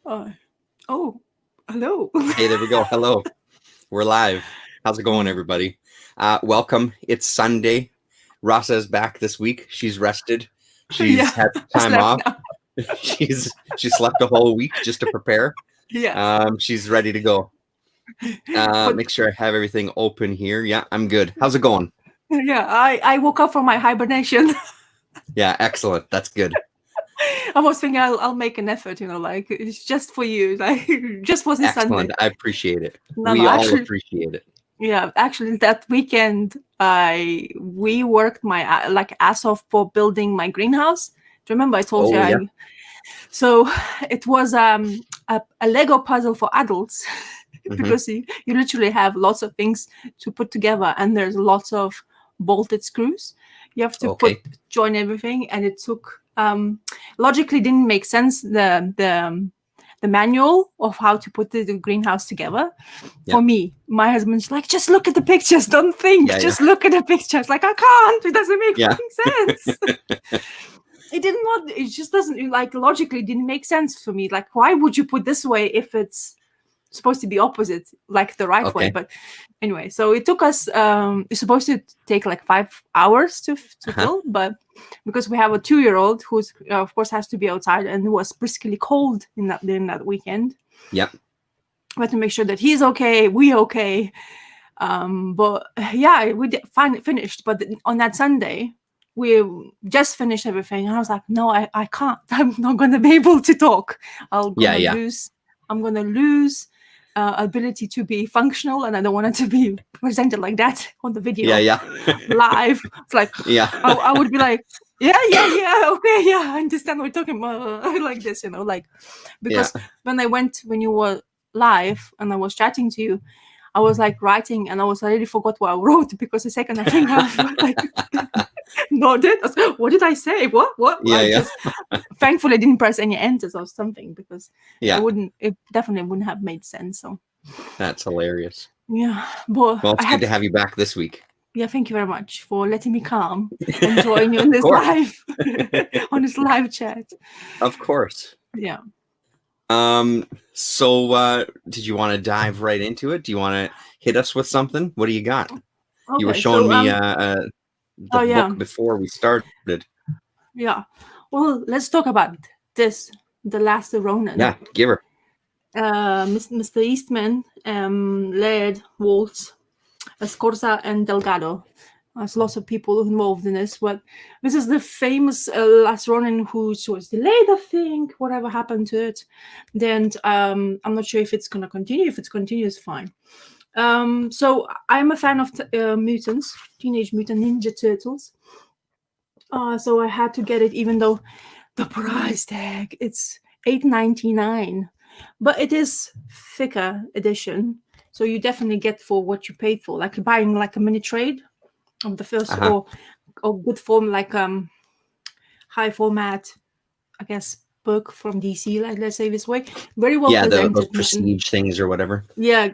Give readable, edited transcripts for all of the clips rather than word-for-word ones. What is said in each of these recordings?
Uh, oh, hello. Hey, there we go. Hello. We're live. How's it going, everybody? Welcome. It's Sunday. Rasa is back this week. She's rested. Yeah, She's had I time slept off. now. She slept a whole week just to prepare. Yes. She's ready to go. But Make sure I have everything open here. Yeah, I'm good. How's it going? yeah, I woke up from my hibernation. Yeah, excellent. That's good. I was thinking I'll make an effort, like it's just for you, like just for this Excellent. Sunday. I appreciate it. No, We no, all actually, appreciate it. yeah, actually that weekend we worked my like ass off for building my greenhouse. Do you remember I told you Oh, yeah. so it was a Lego puzzle for adults Hmm. because you literally have lots of things to put together and there's lots of bolted screws. You have to Okay. join everything, and it took logically didn't make sense the manual of how to put the greenhouse together. Yeah. For me, my husband's like, just look at the pictures, don't think, Yeah, yeah. just look at the pictures. Like, I can't, it doesn't make Yeah. fucking sense. It just doesn't, like, logically didn't make sense for me. Like, why would you put this way if it's supposed to be opposite, like the right way? Okay. But anyway, so it took us it's supposed to take like 5 hours to fill, but because we have a 2-year-old who's of course has to be outside, and it was briskly cold in that weekend. Yeah. We had to make sure that he's okay, we okay. But yeah, we finished. But on that Sunday, we just finished everything, and I was like, no, I can't. I'm not going to be able to talk. I'm gonna lose ability to be functional, and I don't want it to be presented like that on the video. Yeah. Live. It's like, Yeah. I would be like, yeah, okay, yeah, I understand what you're talking about. Like this, like, because when you were live and I was chatting to you, I was like writing, and I already forgot what I wrote, because the second I think I've like nodded. What did I say? What? Yeah. Thankfully I didn't press any enters or something, because Yeah. it definitely wouldn't have made sense. So That's hilarious. yeah, but Well, it's good to have you back this week. yeah, thank you very much for letting me come and join you on this course. live on this live chat. Of course. Yeah. So did you want to dive right into it? Do you want to hit us with something? What do you got? You were showing me the book before we started. Yeah. Well, let's talk about this, The Last Ronin. Yeah, give her. Mr. Eastman, Laird, Waltz, Scorza, and Delgado. There's lots of people involved in this, but this is the famous Last Ronin, who was delayed, I think. Whatever happened to it, then I'm not sure if it's going to continue. If it's continues, fine. So I'm a fan of mutants, Teenage Mutant Ninja Turtles. So I had to get it, even though the price tag, it's $8.99, but it is thicker edition, so you definitely get for what you paid for, like buying like a mini trade of the first, or good form, like high format, I guess, book from DC, like, let's say this way. Very well presented. The prestige things or whatever. Yeah,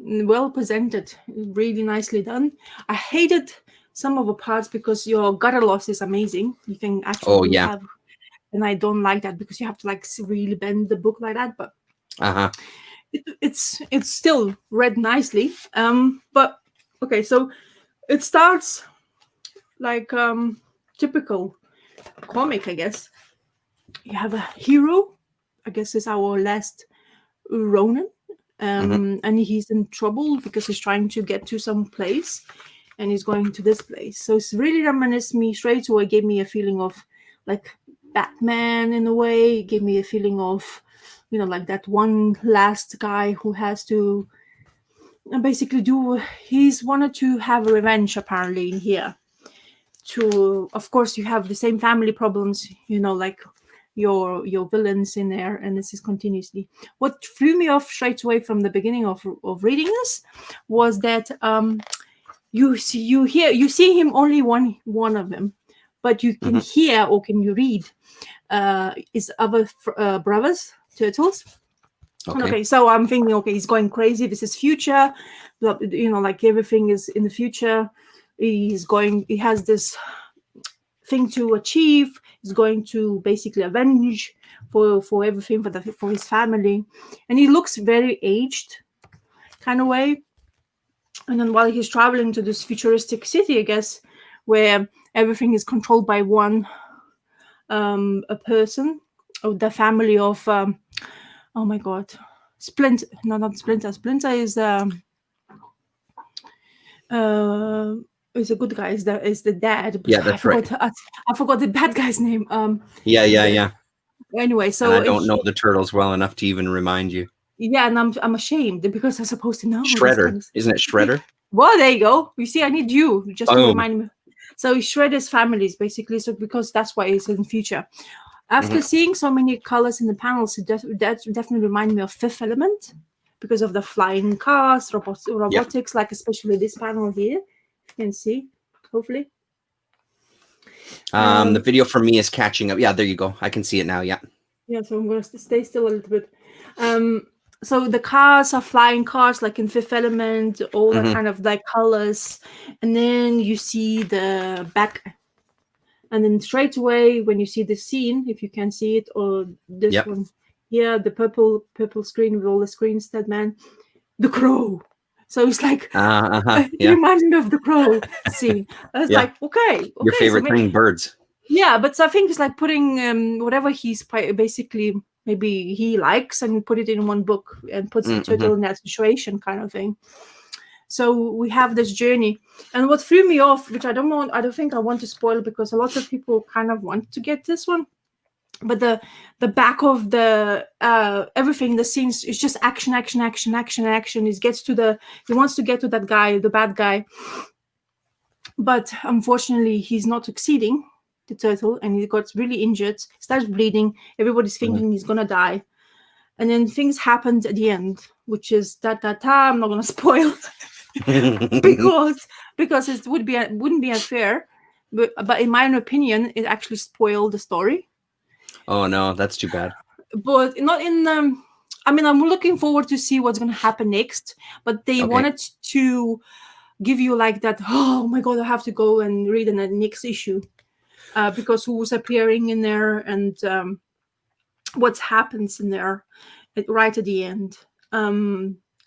well presented, really nicely done. I hated some of the parts because your gutter loss is amazing. You can actually have, and I don't like that, because you have to like really bend the book like that. But it's still read nicely. But okay, so it starts like typical comic, I guess. You have a hero, I guess is our last Ronin, and he's in trouble because he's trying to get to some place, and he's going to this place. So it's really reminisced me straight away, gave me a feeling of like Batman in a way. It gave me a feeling of, like that one last guy who has to basically he's wanted to have revenge apparently in here. Of course, you have the same family problems, like your villains in there, and this is continuously. What threw me off straight away from the beginning of reading this was that you see him only one of them, but you can hear, or can you read his other brothers, turtles. Okay, so I'm thinking, okay, he's going crazy. This is future, like everything is in the future. He has this thing to achieve. He's going to basically avenge for everything for his family, and he looks very aged, kind of way. And then while he's traveling to this futuristic city, I guess, where everything is controlled by one a person, of the family of oh my god, Splinter. No, not Splinter. Splinter is a good guy. Is the dad? Yeah, that's right. I forgot the bad guy's name. Yeah. Anyway, so and I don't know the turtles well enough to even remind you. Yeah, and I'm ashamed because I'm supposed to know. Shredder, isn't it Shredder? Well, there you go. You see, I need you just to remind me. So Shredder's families, basically. So because that's why it's in the future. After seeing so many colors in the panels, that definitely reminded me of Fifth Element because of the flying cars, robotics, like especially this panel here. You can see, hopefully. The video for me is catching up. Yeah, there you go. I can see it now. Yeah. Yeah, so I'm going to stay still a little bit. So the cars are flying cars, like in Fifth Element, all the kind of like colors, and then you see the back. And then straight away, when you see the scene, if you can see it, or this one here, the purple screen with all the screens, that man, the Crow. So it's like, it reminds me of the Crow scene. I was like, okay. Your favorite thing, birds. Yeah, but I think it's like putting whatever he's basically, maybe he likes, and put it in one book and puts the turtle in that situation, kind of thing. So we have this journey, and what threw me off, which I don't think I want to spoil because a lot of people kind of want to get this one, but the back of the everything, the scenes is just action. He wants to get to that guy, the bad guy, but unfortunately he's not succeeding, the turtle, and he got really injured, starts bleeding. Everybody's thinking he's gonna die, and then things happened at the end, which is I'm not gonna spoil. because it wouldn't be unfair, but in my opinion, it actually spoiled the story. Oh no, that's too bad. But not in I mean, I'm looking forward to see what's going to happen next, but they wanted to give you like that, oh my god, I have to go and read in the next issue because who's appearing in there and what happens in there right at the end.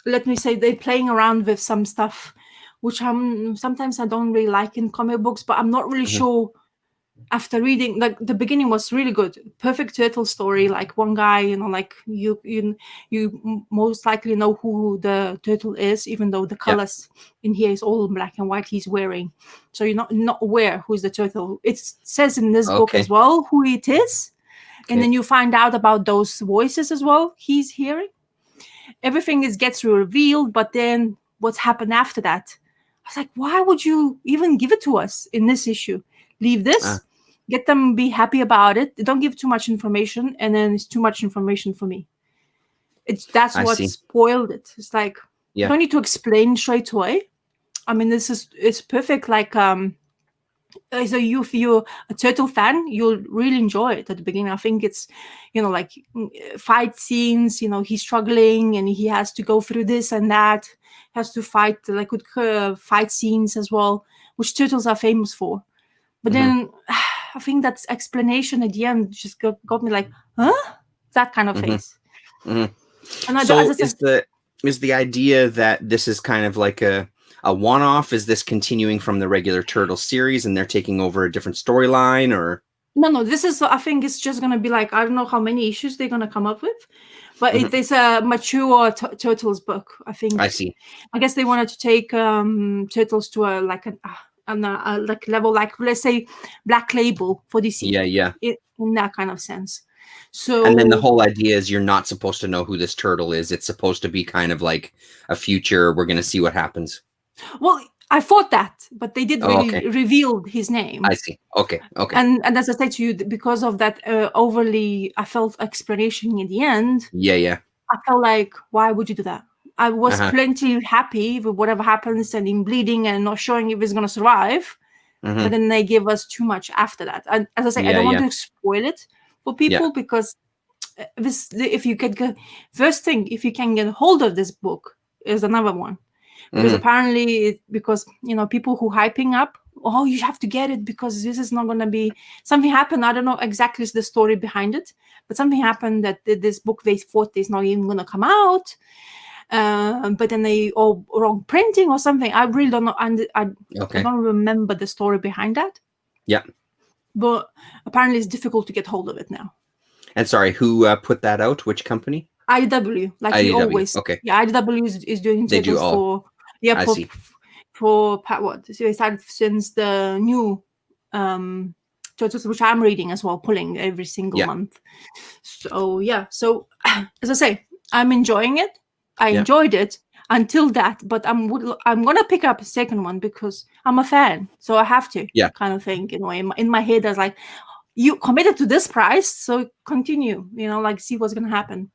Let me say, they're playing around with some stuff which sometimes I don't really like in comic books, but I'm not really sure. After reading, like, the beginning was really good, perfect turtle story, like one guy, like you most likely know who the turtle is, even though the colors in here is all black and white he's wearing, so you're not aware who's the turtle. It says in this book as well who it is, and then you find out about those voices as well he's hearing. Everything gets revealed, but then what's happened after that, I was like, why would you even give it to us in this issue? Leave this, get them be happy about it. Don't give too much information, and then it's too much information for me. That's what spoiled it. It's like, you don't need to explain straight away. I mean, it's perfect. Like, so if you're a turtle fan, you'll really enjoy it at the beginning. I think it's, like fight scenes, he's struggling and he has to go through this and that, has to fight like with fight scenes as well, which turtles are famous for. But then I think that explanation at the end just got me like, huh? That kind of face. And is the idea that this is kind of like a one-off? Is this continuing from the regular Turtle series and they're taking over a different storyline, or? No, this is, I think it's just going to be like, I don't know how many issues they're going to come up with, but it is a mature Turtles book, I think. I see. I guess they wanted to take Turtles to a like level, like, let's say, Black Label for DC. Yeah. In that kind of sense. So, and then the whole idea is you're not supposed to know who this turtle is. It's supposed to be kind of like a future. We're going to see what happens. Well, I thought that, but they did really reveal his name. I see. Okay. And as I said to you, because of that overly, I felt explanation in the end. Yeah. I felt like, why would you do that? I was plenty happy with whatever happens and him bleeding and not showing if he's going to survive. But then they gave us too much after that. And as I say, I don't want to spoil it for people because if you can first thing, if you can get hold of this book, is another one. Because apparently, people who hyping up oh, you have to get it because this is not going to be, something happened. I don't know exactly the story behind it, but something happened that this book they thought is not even going to come out. But then they wrong printing or something. I really don't know. And I don't remember the story behind that. Yeah. But apparently it's difficult to get hold of it now. And sorry, who put that out? Which company? IDW. Like IDW. Always. Okay. Yeah, IDW is doing titles for. Yeah, I see. For what? So they started since the new titles, which I'm reading as well, pulling every single month. So yeah. So as I say, I'm enjoying it. I enjoyed it until that, but I'm gonna pick up a second one because I'm a fan, so I have to. Kind of thing. You know, in my head, I was like, you committed to this price, so continue. You know, like see what's gonna happen.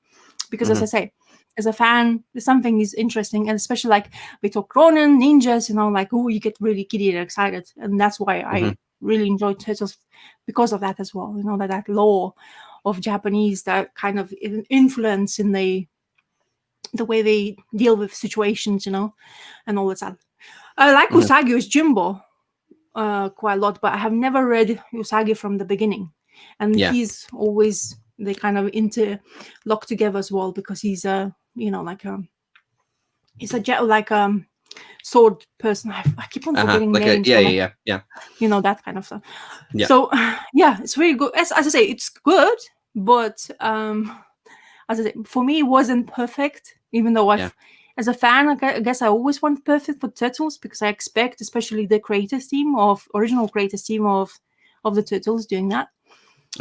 Because as I say, as a fan, something is interesting, and especially like we talk Ronin, ninjas, you know, like you get really giddy and excited, and that's why I really enjoy titles because of that as well. You know, that lore of Japanese, that kind of influence in the way they deal with situations, you know, and all that. I like Usagi's Jimbo quite a lot, but I have never read Usagi from the beginning, and he's always they kind of interlock together as well because he's a he's a sword person. I keep on forgetting names. Yeah. You know, that kind of stuff. Yeah. So yeah, it's really good. As I say, it's good, but as I say, for me, it wasn't perfect. Even though as a fan, I guess I always want perfect for Turtles because I expect, especially the original creators team of the Turtles doing that.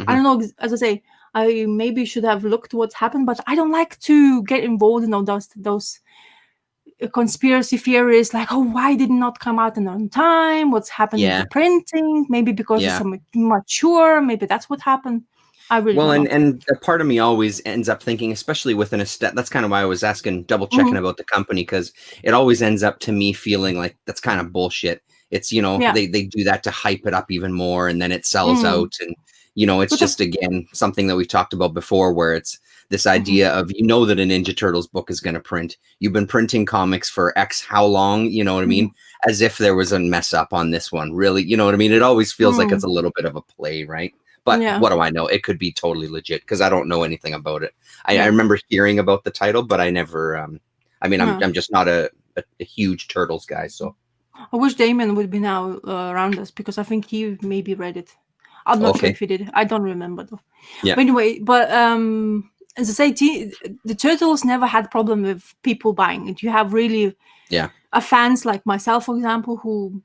I don't know. As I say, I maybe should have looked what's happened, but I don't like to get involved in those conspiracy theories like, oh, why did it not come out on time? What's happened with the printing? Maybe because it's mature. Maybe that's what happened. I really don't know. And a part of me always ends up thinking, especially with an aesthetic, that's kind of why I was double checking about the company, because it always ends up to me feeling like that's kind of bullshit. It's, you know, they do that to hype it up even more, and then it sells out, and you know, it's just again something that we've talked about before, where it's this idea of, you know, that a Ninja Turtles book is going to print. You've been printing comics for X how long, you know what I mean? As if there was a mess up on this one, really, you know what I mean? It always feels like it's a little bit of a play, right? But what do I know? It could be totally legit because I don't know anything about it. I remember hearing about the title, but I never. I mean, I'm just not a huge Turtles guy, so. I wish Damon would be now around us because I think he maybe read it. I'm not sure if he did. I don't remember though. Yeah. But anyway, as I say, the Turtles never had problem with people buying it. You have really fans like myself, for example, who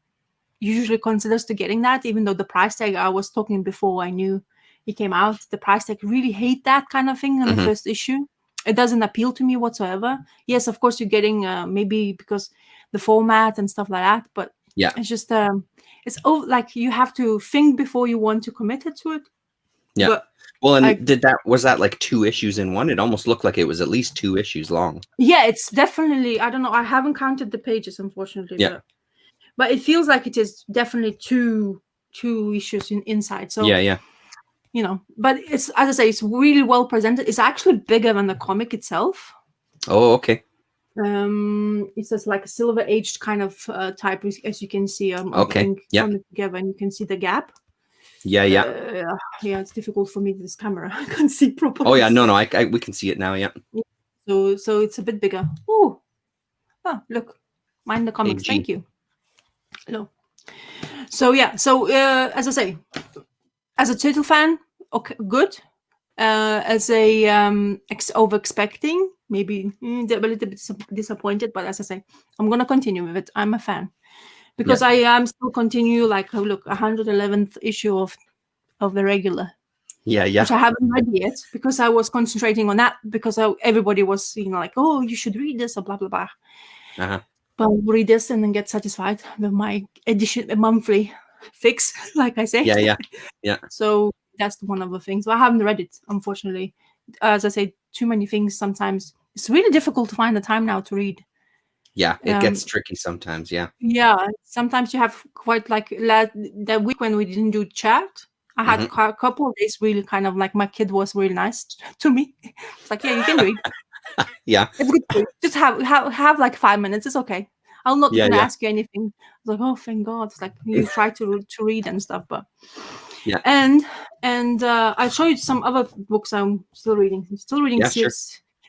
usually considers to getting that, even though the price tag I was talking before I knew it came out, the price tag really hate that kind of thing on the first issue. It doesn't appeal to me whatsoever. Yes, of course you're getting maybe because the format and stuff like that, but it's just it's like you have to think before you want to commit it to it. Yeah. But well, and was that like 2 issues in one? It almost looked like it was at least 2 issues long. Yeah, it's definitely, I don't know, I haven't counted the pages, unfortunately. Yeah. But it feels like it is definitely two issues inside. So yeah. You know, but it's, as I say, it's really well presented. It's actually bigger than the comic itself. Oh, okay. It's just like a silver aged kind of type, as you can see. Okay. Yeah. Together, and you can see the gap. Yeah. Yeah, it's difficult for me with this camera. I can't see properly. Oh yeah, no, we can see it now. Yeah. So it's a bit bigger. Oh, look, mind the comics. Thank you. Hello. So yeah, as I say, as a Turtle fan, okay, good. As a over expecting, maybe a little bit disappointed, but as I say, I'm gonna continue with it. I'm a fan because I am still continue. Like, look, 111th issue of the regular. Yeah. Which I haven't read yet because I was concentrating on that because everybody was, you know, like, oh, you should read this or blah blah blah. But I'll read this and then get satisfied with my monthly fix, like I say. Yeah. So that's one of the things. But I haven't read it, unfortunately. As I say, too many things sometimes. It's really difficult to find the time now to read. Yeah, it gets tricky sometimes, yeah. Yeah, sometimes you have quite like that week when we didn't do chat. I had a couple of days really kind of like my kid was really nice to me. It's like, yeah, you can read. Yeah. It's good to read. Just have like 5 minutes. It's okay. I'm not going to ask you anything. I was like, oh, thank God. It's like you try to read and stuff, but yeah. And I'll show you some other books I'm still reading. I'm still reading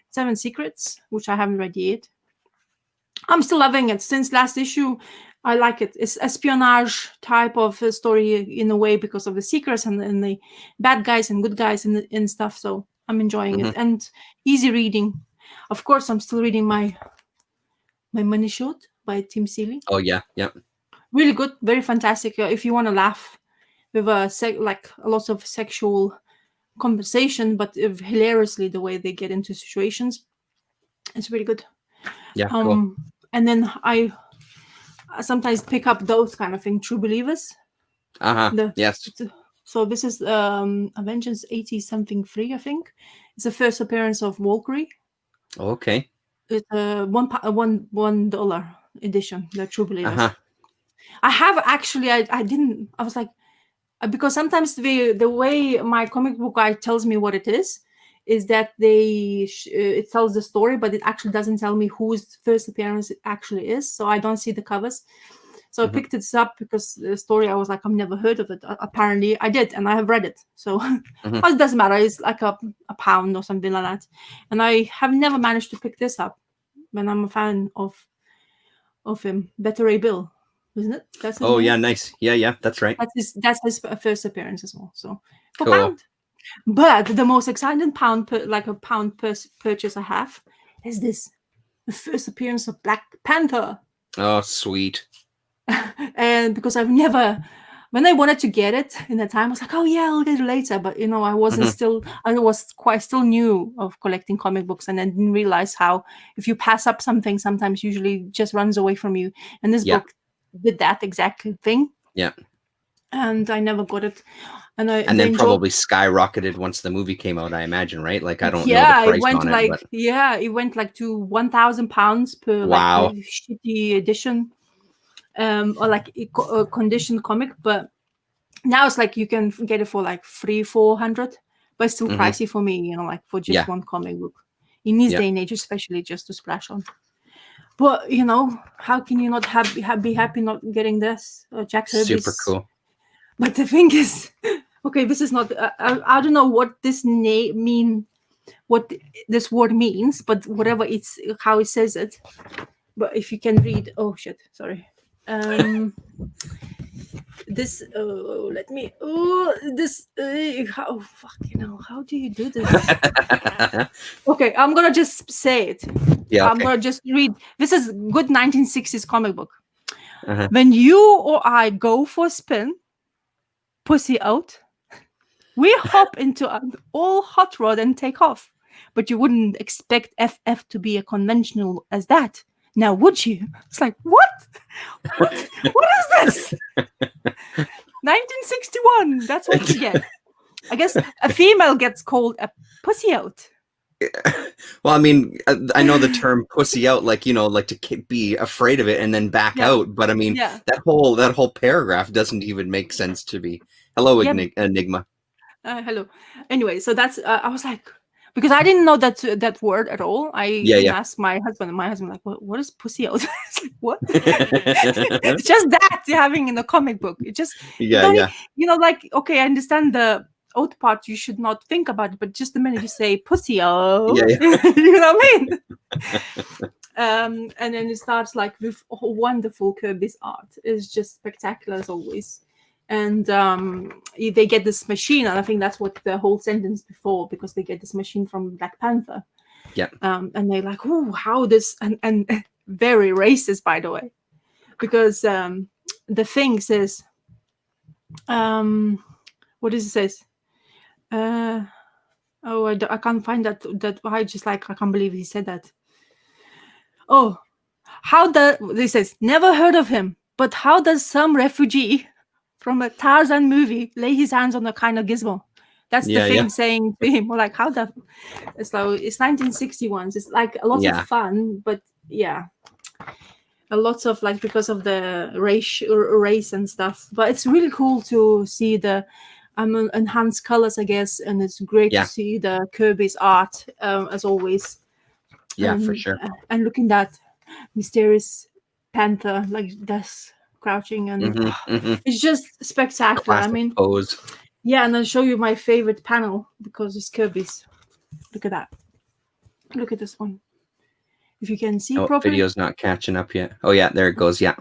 Seven Secrets, which I haven't read yet. I'm still loving it. Since last issue, I like it. It's espionage type of story in a way because of the secrets and the bad guys and good guys and stuff. So I'm enjoying it and easy reading. Of course, I'm still reading my Money Shot by Tim Seeley. Oh yeah, really good, very fantastic. If you want to laugh with like a lot of sexual conversation, but hilariously the way they get into situations, it's really good. Yeah, cool. And then I sometimes pick up those kind of thing, True Believers. Yes. So this is Avengers 80-something 3, I think. It's the first appearance of Valkyrie. Okay. It's a $1 edition, the True Believers. I have actually, I didn't, I was like, because sometimes the way my comic book guy tells me what it is that it tells the story, but it actually doesn't tell me whose first appearance it actually is. So I don't see the covers. So I picked this up because the story, I was like, I've never heard of it. Apparently I did, and I have read it. So it doesn't matter. It's like a pound or something like that. And I have never managed to pick this up when I'm a fan of him. Better Ray Bill. Isn't it? That's his name? Yeah, nice. Yeah, that's right. That's his first appearance as well. So for pound. But the most exciting purchase I have is this: the first appearance of Black Panther. Oh, sweet. And because I've never, when I wanted to get it in that time, I was like, oh yeah, I'll get it later. But I wasn't I was still new of collecting comic books, and I didn't realize how if you pass up something, sometimes usually just runs away from you. And this book did that exact thing. Yeah. And I never got it. And then probably skyrocketed once the movie came out, I imagine, right? Like I don't know the price on it. But... it went like to £1,000 per like shitty edition, or like a conditioned comic. But now it's like you can get it for like $300-400, but it's still pricey for me, like for just one comic book in this day and age, especially just to splash on. But how can you not be happy not getting this? Jack Kirby's super cool. But the thing is, okay, this is not. I don't know what this what this word means, but whatever it's how it says it. But if you can read, oh shit, sorry. This let me this how how do you do this? Okay, I'm gonna just say it. Yeah, I'm gonna just read. This is good 1960s comic book. When you or I go for a spin, pussy out, we hop into an all hot rod and take off. But you wouldn't expect FF to be a conventional as that. Now, would you? It's like, what? What is this? 1961. That's what you get. I guess a female gets called a pussy out. Well, I mean, I know the term pussy out, like, like to be afraid of it and then back out. But I mean, that whole paragraph doesn't even make sense to me. Hello, Enigma. Hello. Anyway, so that's, I was like, because I didn't know that word at all. I asked my husband, and my husband like, what is pussy out? It's like, what? It's just that you're having in the comic book. It just, like, okay, I understand the out part, you should not think about it, but just the minute you say pussy out, you know what I mean? And then it starts like with wonderful Kirby's art. It's just spectacular as always. And they get this machine, and I think that's what the whole sentence before, because they get this machine from Black Panther. Yeah. And they're like, oh, how this, and very racist, by the way, because the thing says, what does it says? I can't find that. I just like, I can't believe he said that. Oh, this says, never heard of him, but how does some refugee from a Tarzan movie lay his hands on a kind of gizmo? That's the thing saying to him. Or like, how the, so it's 1961. It's like a lot of fun, but a lot of like, because of the race and stuff. But it's really cool to see the enhanced colors, I guess, and it's great to see the Kirby's art as always. For sure. And looking at mysterious panther like this crouching, and it's just spectacular. Classic I mean, pose. Yeah, and I'll show you my favorite panel because it's Kirby's. Look at that. Look at this one. If you can see properly. Video's not catching up yet. Oh yeah, there it goes. Yeah.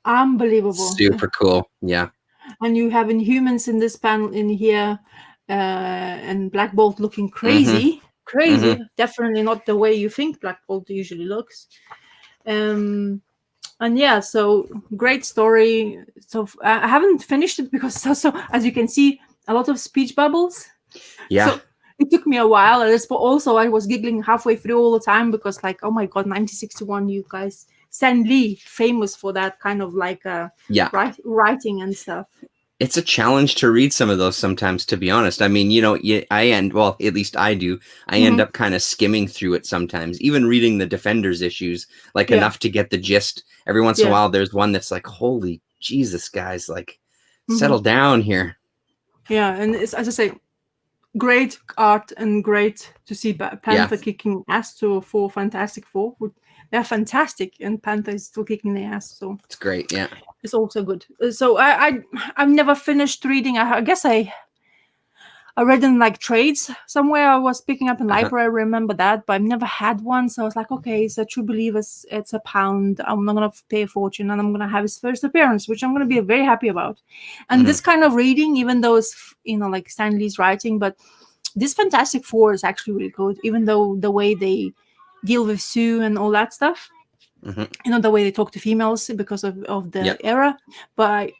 Unbelievable. Super cool. Yeah. And you have Inhumans in this panel in here, and Black Bolt looking crazy. Crazy. Definitely not the way you think Black Bolt usually looks. And yeah, so great story. So I haven't finished it because also, as you can see, a lot of speech bubbles. Yeah. So it took me a while. But also I was giggling halfway through all the time because like, oh my God, 1961, you guys. Stan Lee, famous for that kind of like writing and stuff. It's a challenge to read some of those sometimes, to be honest. I mean, at least I do. I end up kind of skimming through it sometimes, even reading the Defenders issues, like enough to get the gist. Every once in a while, there's one that's like, holy Jesus, guys, like settle down here. Yeah, and it's, as I say, great art and great to see Panther kicking ass for Fantastic Four. They're fantastic, and Panther is still kicking their ass. So it's great. Yeah, it's also good. So I've never finished reading. I guess I read in like trades somewhere. I was picking up in library. I remember that, but I've never had one. So I was like, okay, it's a True Believers. It's £1. I'm not gonna pay a fortune, and I'm gonna have his first appearance, which I'm gonna be very happy about. And this kind of reading, even though it's like Stan Lee's writing, but this Fantastic Four is actually really good. Even though the way they deal with Sue and all that stuff, the way they talk to females because of the era. But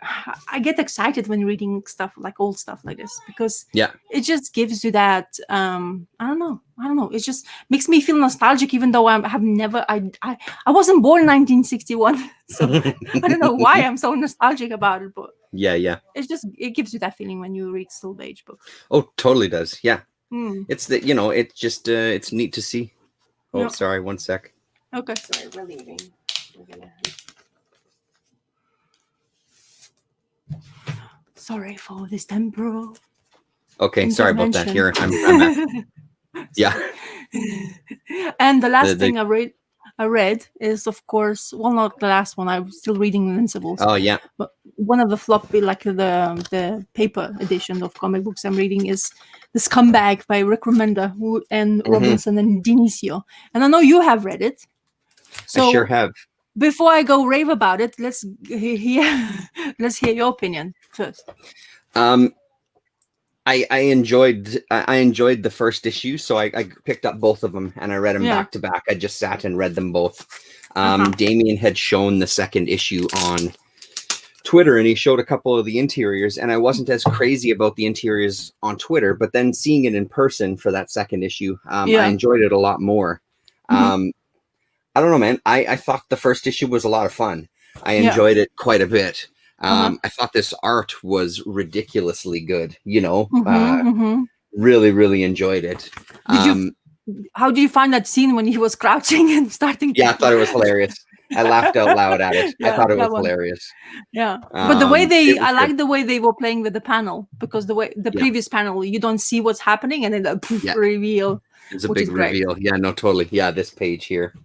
I get excited when reading stuff like old stuff like this because it just gives you that I don't know, it just makes me feel nostalgic, even though I wasn't born in 1961, so I don't know why I'm so nostalgic about it, but it gives you that feeling when you read Steel Age books. Oh, totally does. It's that it's just it's neat to see. Oh, sorry, one sec. Okay. Sorry, we're leaving. Sorry for this temporal. Okay, sorry about that. Here, I'm And the last thing I read is, of course, well, not the last one. I'm still reading Invincibles. Oh yeah. But one of the floppy, like the paper edition of comic books I'm reading is The Scumbag by Rick Remender and Robinson and Dinicio. And I know you have read it. So I sure have. Before I go rave about it, let's hear your opinion first. I enjoyed the first issue, so I picked up both of them and I read them back to back. I just sat and read them both. Damien had shown the second issue on Twitter, and he showed a couple of the interiors, and I wasn't as crazy about the interiors on Twitter, but then seeing it in person for that second issue, I enjoyed it a lot more. I don't know, man. I thought the first issue was a lot of fun. I enjoyed it quite a bit. I thought this art was ridiculously good, really, really enjoyed it. How do you find that scene when he was crouching and starting? I thought it was hilarious. I laughed out loud at it. I thought it was hilarious. Yeah. But the way I like the way they were playing with the panel, because the previous panel, you don't see what's happening, and then reveal. It's a big reveal. Yeah, no, totally. Yeah, this page here.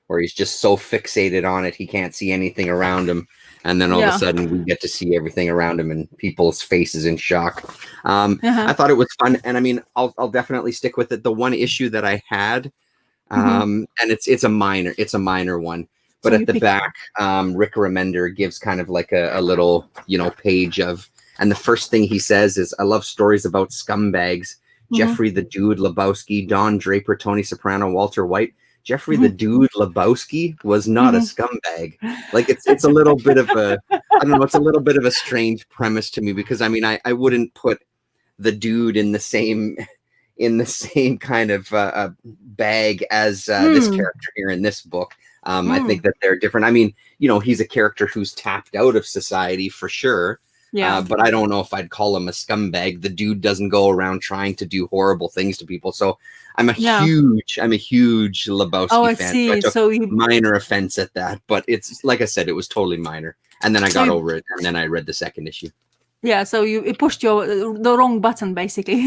Where he's just so fixated on it, he can't see anything around him. And then all of a sudden we get to see everything around him and people's faces in shock. I thought it was fun. And I mean, I'll definitely stick with it. The one issue that I had, and it's a minor one, but so at the back, Rick Remender gives kind of like a little, page of, and the first thing he says is, I love stories about scumbags. Jeffrey the Dude Lebowski, Don Draper, Tony Soprano, Walter White. Jeffrey the Dude Lebowski was not a scumbag. Like it's a little bit of a, I don't know, it's a little bit of a strange premise to me, because I mean, I wouldn't put the dude in the same kind of bag as this character here in this book. I think that they're different. I mean, he's a character who's tapped out of society for sure. Yeah. But I don't know if I'd call him a scumbag. The dude doesn't go around trying to do horrible things to people. So I'm a huge Lebowski fan. So I took minor offense at that, but it's like I said, it was totally minor. And then I got over it, and then I read the second issue. Yeah, so it pushed the wrong button, basically.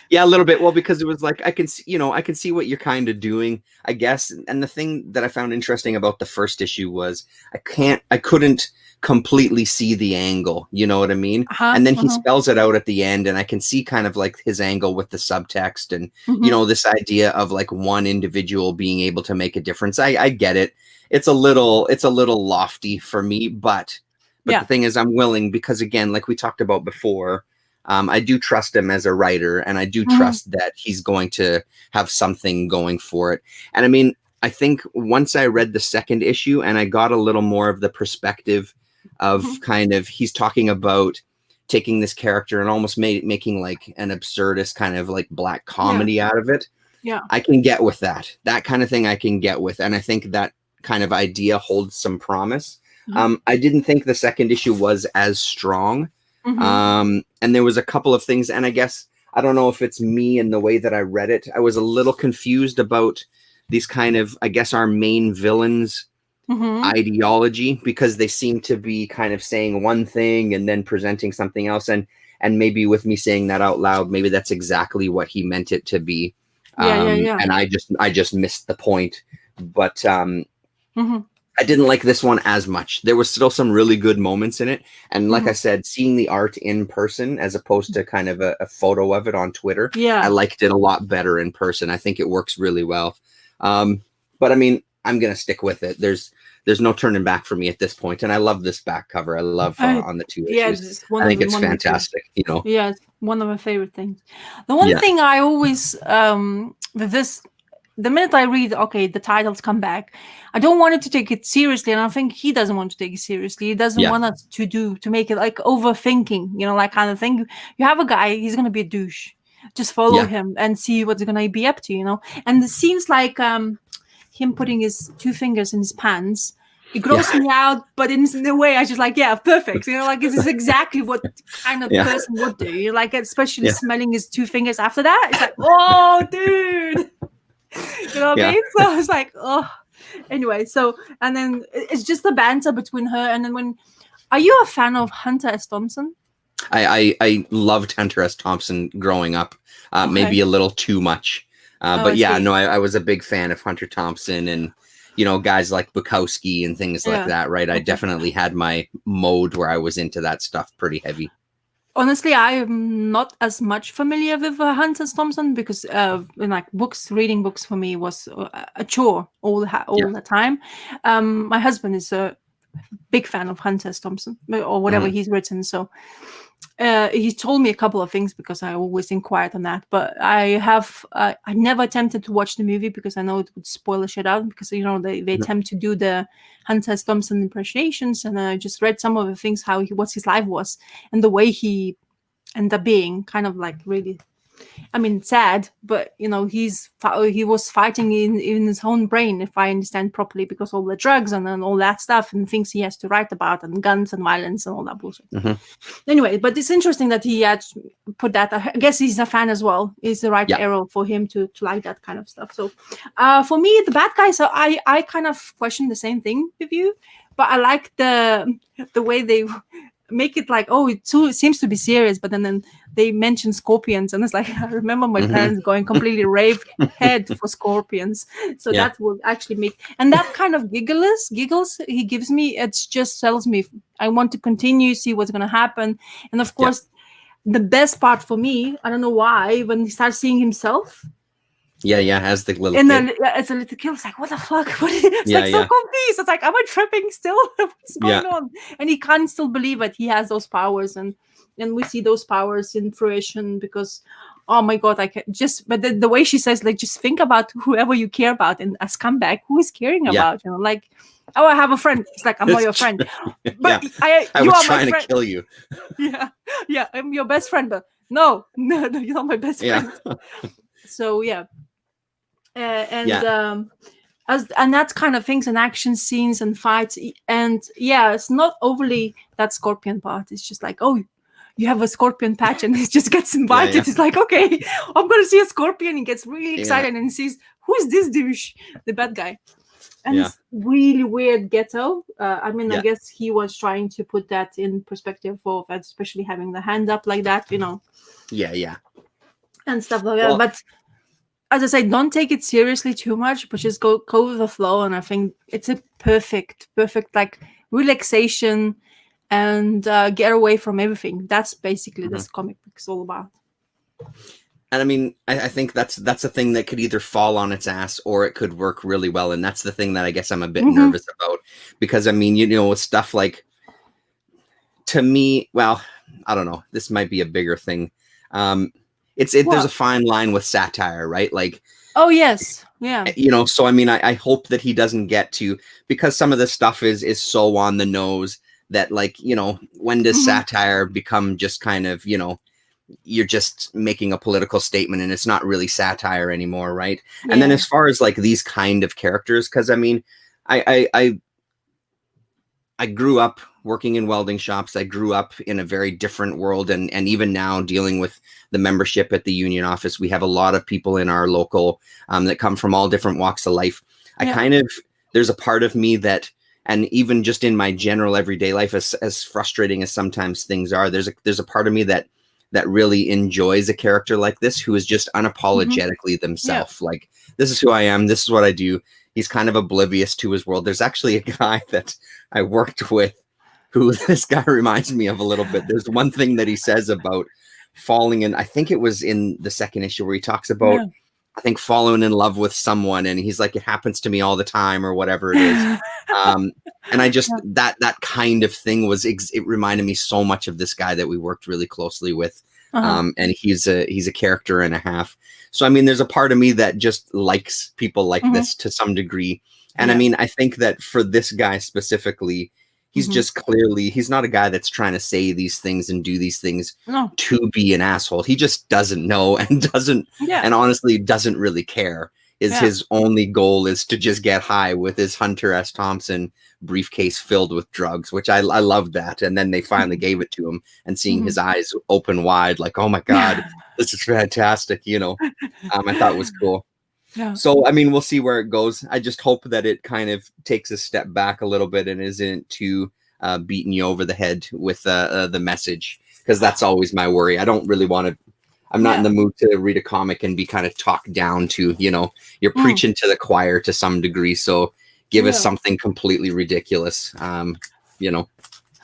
Yeah, a little bit. Well, because it was like, I can see what you're kind of doing, I guess. And the thing that I found interesting about the first issue was I couldn't completely see the angle, you know what I mean? And then he spells it out at the end, and I can see kind of like his angle with the subtext and, this idea of like one individual being able to make a difference. I get it. It's a little lofty for me, but the thing is, I'm willing, because again, like we talked about before, I do trust him as a writer, and I do trust that he's going to have something going for it. And I mean, I think once I read the second issue and I got a little more of the perspective of kind of, he's talking about taking this character and almost making like an absurdist kind of like black comedy out of it. Yeah, I can get with that. That kind of thing I can get with. And I think that kind of idea holds some promise. I didn't think the second issue was as strong. And there was a couple of things, and I guess, I don't know if it's me and the way that I read it, I was a little confused about these kind of, I guess, our main villains ideology, because they seem to be kind of saying one thing and then presenting something else. And maybe with me saying that out loud, maybe that's exactly what he meant it to be. And I just missed the point. But I didn't like this one as much. There was still some really good moments in it. And like I said, seeing the art in person as opposed to kind of a photo of it on Twitter, I liked it a lot better in person. I think it works really well. But I mean, I'm going to stick with it. There's no turning back for me at this point. And I love this back cover. I love on the two issues. I think it's fantastic. Yeah, it's one of my favorite things. The one thing I always, with this, the minute I read, okay, the titles come back, I don't want it to take it seriously, and I think he doesn't want to take it seriously. He doesn't want us to make it like overthinking, like kind of thing. You have a guy, he's gonna be a douche. Just follow him and see what's gonna be up to, And it seems like him putting his two fingers in his pants. It grosses me out, but in a way, I just like, perfect. Like this is exactly what kind of person would do. Like, especially smelling his two fingers after that. It's like, oh, dude. You know what I mean? So I was like, oh. Anyway, so, and then it's just the banter between her. And then are you a fan of Hunter S. Thompson? I loved Hunter S. Thompson growing up, maybe a little too much. But I was a big fan of Hunter Thompson and, guys like Bukowski and things like that, right? I definitely had my mode where I was into that stuff pretty heavy. Honestly, I am not as much familiar with Hunter S. Thompson because reading books for me was a chore all the time. My husband is a big fan of Hunter S. Thompson or whatever he's written. So he told me a couple of things because I always inquired on that. But I never attempted to watch the movie because I know it would spoil the shit out because, they attempt to do the Hunter S. Thompson impersonations. And I just read some of the things, what his life was and the way he ended up being kind of like really, sad, but he was fighting in his own brain, if I understand properly, because all the drugs and then all that stuff and things he has to write about and guns and violence and all that bullshit. Anyway, but it's interesting that he had put that. I guess he's a fan as well. It's the right era for him to like that kind of stuff. So for me, the bad guys, so I kind of question the same thing with you, but I like the way they make it like, it seems to be serious, but then they mention scorpions, and it's like, I remember my parents going completely rave head for scorpions. So that will actually make, and that kind of giggles he gives me, it just tells me I want to continue, see what's going to happen. And of course, the best part for me, I don't know why, when he starts seeing himself. As the little and kid. then as a little kid, it's like, what the fuck? It's so confused. It's like, am I tripping still? What's going on? And he can't still believe it. He has those powers, and we see those powers in fruition because, oh my God, I can just. But the way she says, like, just think about whoever you care about, and as comeback, who is caring about? Like, oh, I have a friend. It's like, I'm not your friend, but I was trying to kill you. I'm your best friend, but no, you're not my best friend. So and that kind of things and action scenes and fights, and it's not overly that scorpion part. It's just like, oh, you have a scorpion patch, and he just gets invited. It's like, okay, I'm gonna see a scorpion. He gets really excited and sees, who is this douche, the bad guy. And it's really weird ghetto. I mean, I guess he was trying to put that in perspective of especially having the hand up like that, you know. Yeah. And stuff like that. But as I say, don't take it seriously too much, but just go with the flow. And I think it's a perfect like relaxation and get away from everything. That's basically this comic book is all about. And I mean, I think that's a thing that could either fall on its ass or it could work really well. And that's the thing that I guess I'm a bit nervous about, because I mean, you know, with stuff like, to me, well, I don't know, this might be a bigger thing. There's a fine line with satire, right? Like, oh yes, yeah. You know, so I mean, I hope that he doesn't get to, because some of this stuff is so on the nose that, like, you know, when does satire become just kind of, you know, you're just making a political statement and it's not really satire anymore, right? Yeah. And then as far as like these kind of characters, because I mean, I grew up working in welding shops. I grew up in a very different world, and even now dealing with the membership at the union office, we have a lot of people in our local that come from all different walks of life. There's a part of me that, and even just in my general everyday life, as frustrating as sometimes things are, there's a part of me that really enjoys a character like this, who is just unapologetically themselves. Like, this is who I am. This is what I do. He's kind of oblivious to his world. There's actually a guy that I worked with who this guy reminds me of a little bit. There's one thing that he says about falling in, I think it was in the second issue, where he talks about, I think, falling in love with someone. And he's like, it happens to me all the time, or whatever it is. And I just, that kind of thing it reminded me so much of this guy that we worked really closely with. And he's a character and a half. So, I mean, there's a part of me that just likes people like this to some degree. And I mean, I think that for this guy specifically, he's just clearly, he's not a guy that's trying to say these things and do these things to be an asshole. He just doesn't know and and honestly doesn't really care. His only goal is to just get high with his Hunter S. Thompson briefcase filled with drugs, which I loved that. And then they finally gave it to him, and seeing his eyes open wide, like, oh my God, this is fantastic. You know, I thought it was cool. Yeah. So, I mean, we'll see where it goes. I just hope that it kind of takes a step back a little bit and isn't too beating you over the head with the message, because that's always my worry. I don't really want to, I'm not in the mood to read a comic and be kind of talked down to, you know, you're preaching to the choir to some degree. So give us something completely ridiculous, you know.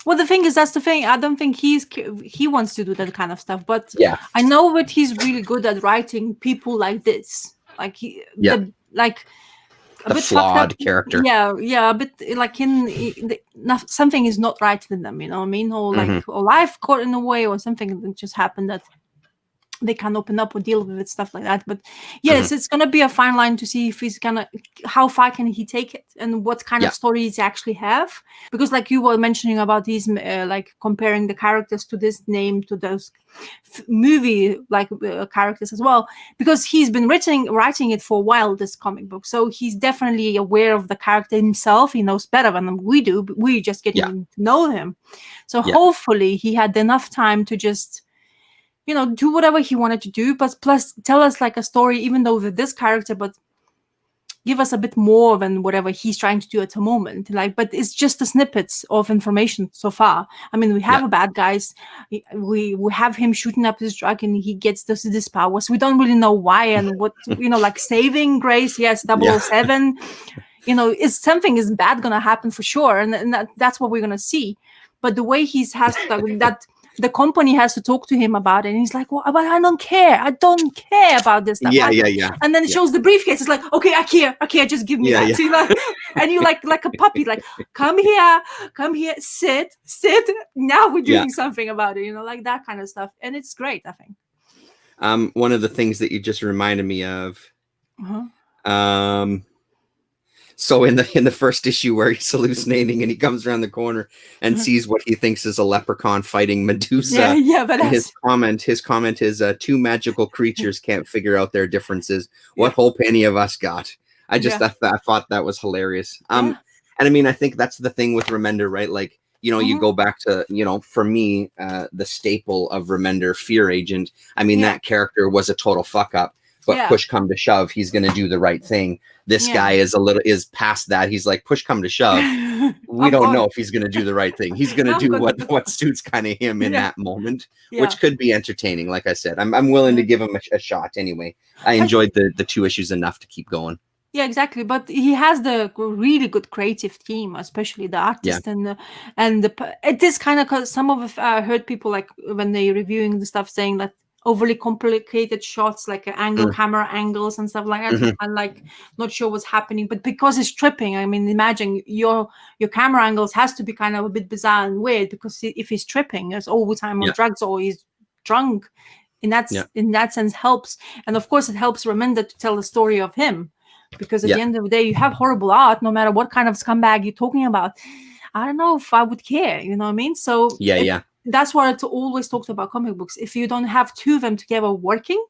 Well, the thing is, that's the thing. I don't think he wants to do that kind of stuff. But I know that he's really good at writing people like this. Like the flawed character. Yeah, but like something is not right with them, you know what I mean? Or like or life caught in a way, or something that just happened that they can open up or deal with it, stuff like that. But yes, it's gonna be a fine line to see if he's gonna, how far can he take it, and what kind of stories he actually have. Because like you were mentioning about these like comparing the characters to this name to those movie like characters as well, because he's been writing it for a while, this comic book, so he's definitely aware of the character himself. He knows better than we do, but we just getting to know him. So hopefully he had enough time to just, you know, do whatever he wanted to do, but plus tell us like a story, even though with this character, but give us a bit more than whatever he's trying to do at the moment. Like, but it's just the snippets of information so far. I mean, we have a bad guys. We have him shooting up his drug, and he gets this powers. We don't really know why and what, you know, like saving Grace. Yes, 007. You know, is something is bad gonna happen for sure, and that's what we're gonna see. But the way he has that. The company has to talk to him about it, and he's like, well, but I don't care. I don't care about this stuff. And then it shows the briefcase. It's like, okay, I care. Just give me that. So like, and you like a puppy, like, come here, sit. Now we're doing something about it, you know, like that kind of stuff. And it's great, I think. One of the things that you just reminded me of, so in the first issue where he's hallucinating and he comes around the corner and sees what he thinks is a leprechaun fighting Medusa. But his comment is, two magical creatures can't figure out their differences. What hope any of us got? I thought that was hilarious. And I mean, I think that's the thing with Remender, right? Like, you know, you go back to, you know, for me, the staple of Remender, Fear Agent. I mean, that character was a total fuck up. but push come to shove, he's going to do the right thing. This guy is past that. He's like, push come to shove, we don't know if he's going to do the right thing. He's going to do what suits kind of him in that moment, which could be entertaining. Like I said, I'm willing to give him a shot anyway. I enjoyed the 2 issues enough to keep going. Yeah, exactly. But he has the really good creative team, especially the artist it is kind of, because some of I heard people like when they reviewing the stuff saying that overly complicated shots, like camera angles and stuff like that. I'm like not sure what's happening, but because it's tripping, I mean, imagine your camera angles has to be kind of a bit bizarre and weird, because if he's tripping, it's all the time on drugs or he's drunk, in that sense helps. And of course it helps Remender to tell the story of him, because at the end of the day, you have horrible art, no matter what kind of scumbag you're talking about. I don't know if I would care, you know what I mean? So that's what I always talked about comic books. If you don't have 2 of them together working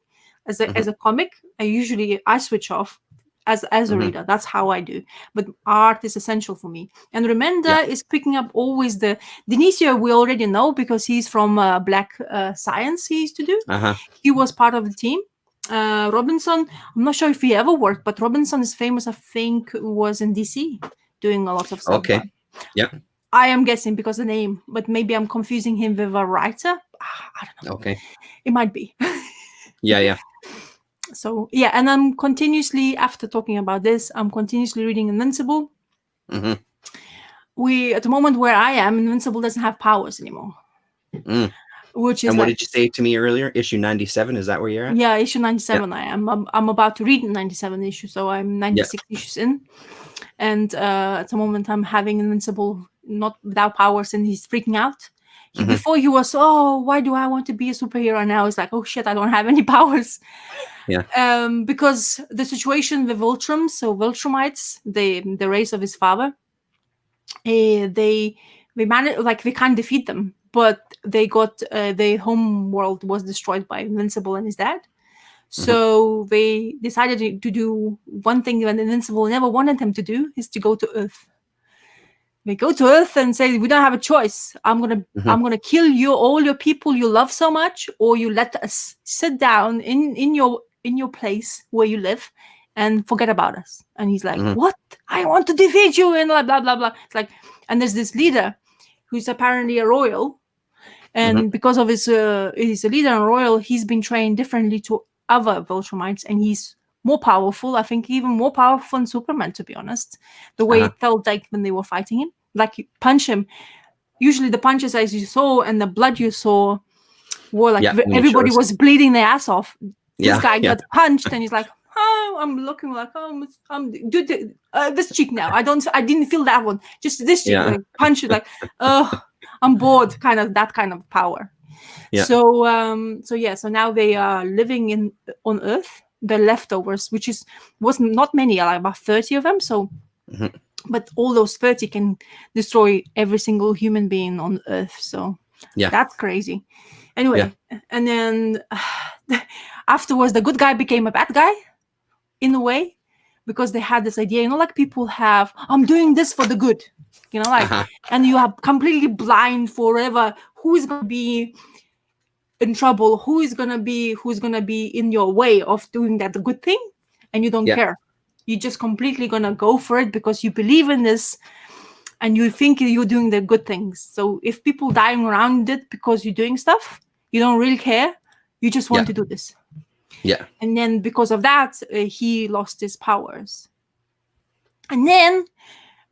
as a comic, I switch off as a reader. That's how I do. But art is essential for me. And Remender is picking up always the Dionisio we already know, because he's from Black Science he used to do. He was part of the team. Robinson, I'm not sure if he ever worked, but Robinson is famous, I think, was in DC doing a lot of stuff. Okay. Yeah. I am guessing because of the name, but maybe I'm confusing him with a writer. I don't know. Okay. It might be. Yeah. So, yeah, and I'm continuously, after talking about this, I'm continuously reading Invincible. At the moment where I am, Invincible doesn't have powers anymore. Which is, and what did you say to me earlier? Issue 97, is that where you're at? Yeah, issue 97 I am. I'm about to read 97 issue, so I'm 96 issues in. And at the moment I'm having Invincible not without powers, and he's freaking out. Before he was, why do I want to be a superhero? Now it's like, oh shit, I don't have any powers. Because the situation with Viltrum, so Viltrumites, the race of his father, they managed, like, they can't defeat them. But they got their home world was destroyed by Invincible and his dad. So they decided to do one thing that Invincible never wanted them to do, is to go to Earth. They go to Earth and say, we don't have a choice. I'm gonna kill you, all your people you love so much, or you let us sit down in your place where you live and forget about us. And he's like, what? I want to defeat you, and blah blah blah blah. It's like, and there's this leader who's apparently a royal. And because of he's a leader and royal, he's been trained differently to other Viltrumites, and he's more powerful. I think even more powerful than Superman, to be honest. The way it felt like when they were fighting him, like you punch him. Usually the punches, as you saw, and the blood you saw, were like everybody was bleeding their ass off. This guy got punched, and he's like, I'm looking like, do this cheek now. I didn't feel that one. Just this cheek, like, punch it, like, I'm bored, kind of that kind of power. So now they are living on Earth. The leftovers, which wasn't not many, like about 30 of them. So, but all those 30 can destroy every single human being on Earth. So that's crazy. Anyway, and then afterwards, the good guy became a bad guy, in a way, because they had this idea, like people have, I'm doing this for the good, and you are completely blind forever. Who is going to be in trouble? Who's going to be in your way of doing that the good thing? And you don't care. You're just completely going to go for it because you believe in this and you think you're doing the good things. So if people dying around it because you're doing stuff, you don't really care. You just want to do this. Yeah. And then because of that, he lost his powers. And then,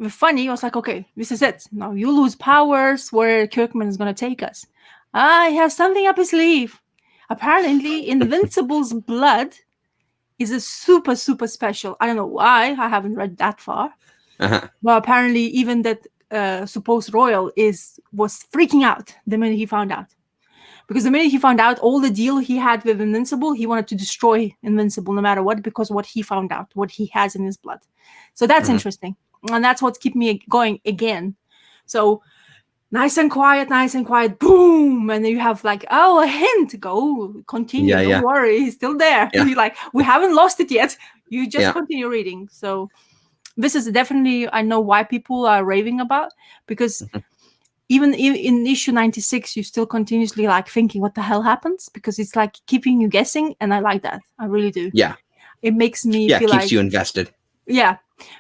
funny, I was like, okay, this is it. Now you lose powers, where Kirkman is going to take us. He has something up his sleeve. Apparently, Invincible's blood is a super, super special. I don't know why. I haven't read that far. But apparently, even that supposed royal was freaking out the minute he found out. Because the minute he found out all the deal he had with Invincible, he wanted to destroy Invincible no matter what, because what he found out, what he has in his blood. So that's interesting. And that's what kept me going again. So nice and quiet, boom. And then you have like, a hint, go, continue, don't worry, he's still there. Yeah. You're like, we haven't lost it yet. You just continue reading. So this is definitely, I know why people are raving about, because even in issue 96, you still continuously like thinking what the hell happens, because it's like keeping you guessing, and I like that. I really do. Yeah. It makes me feel keeps like you invested. Yeah,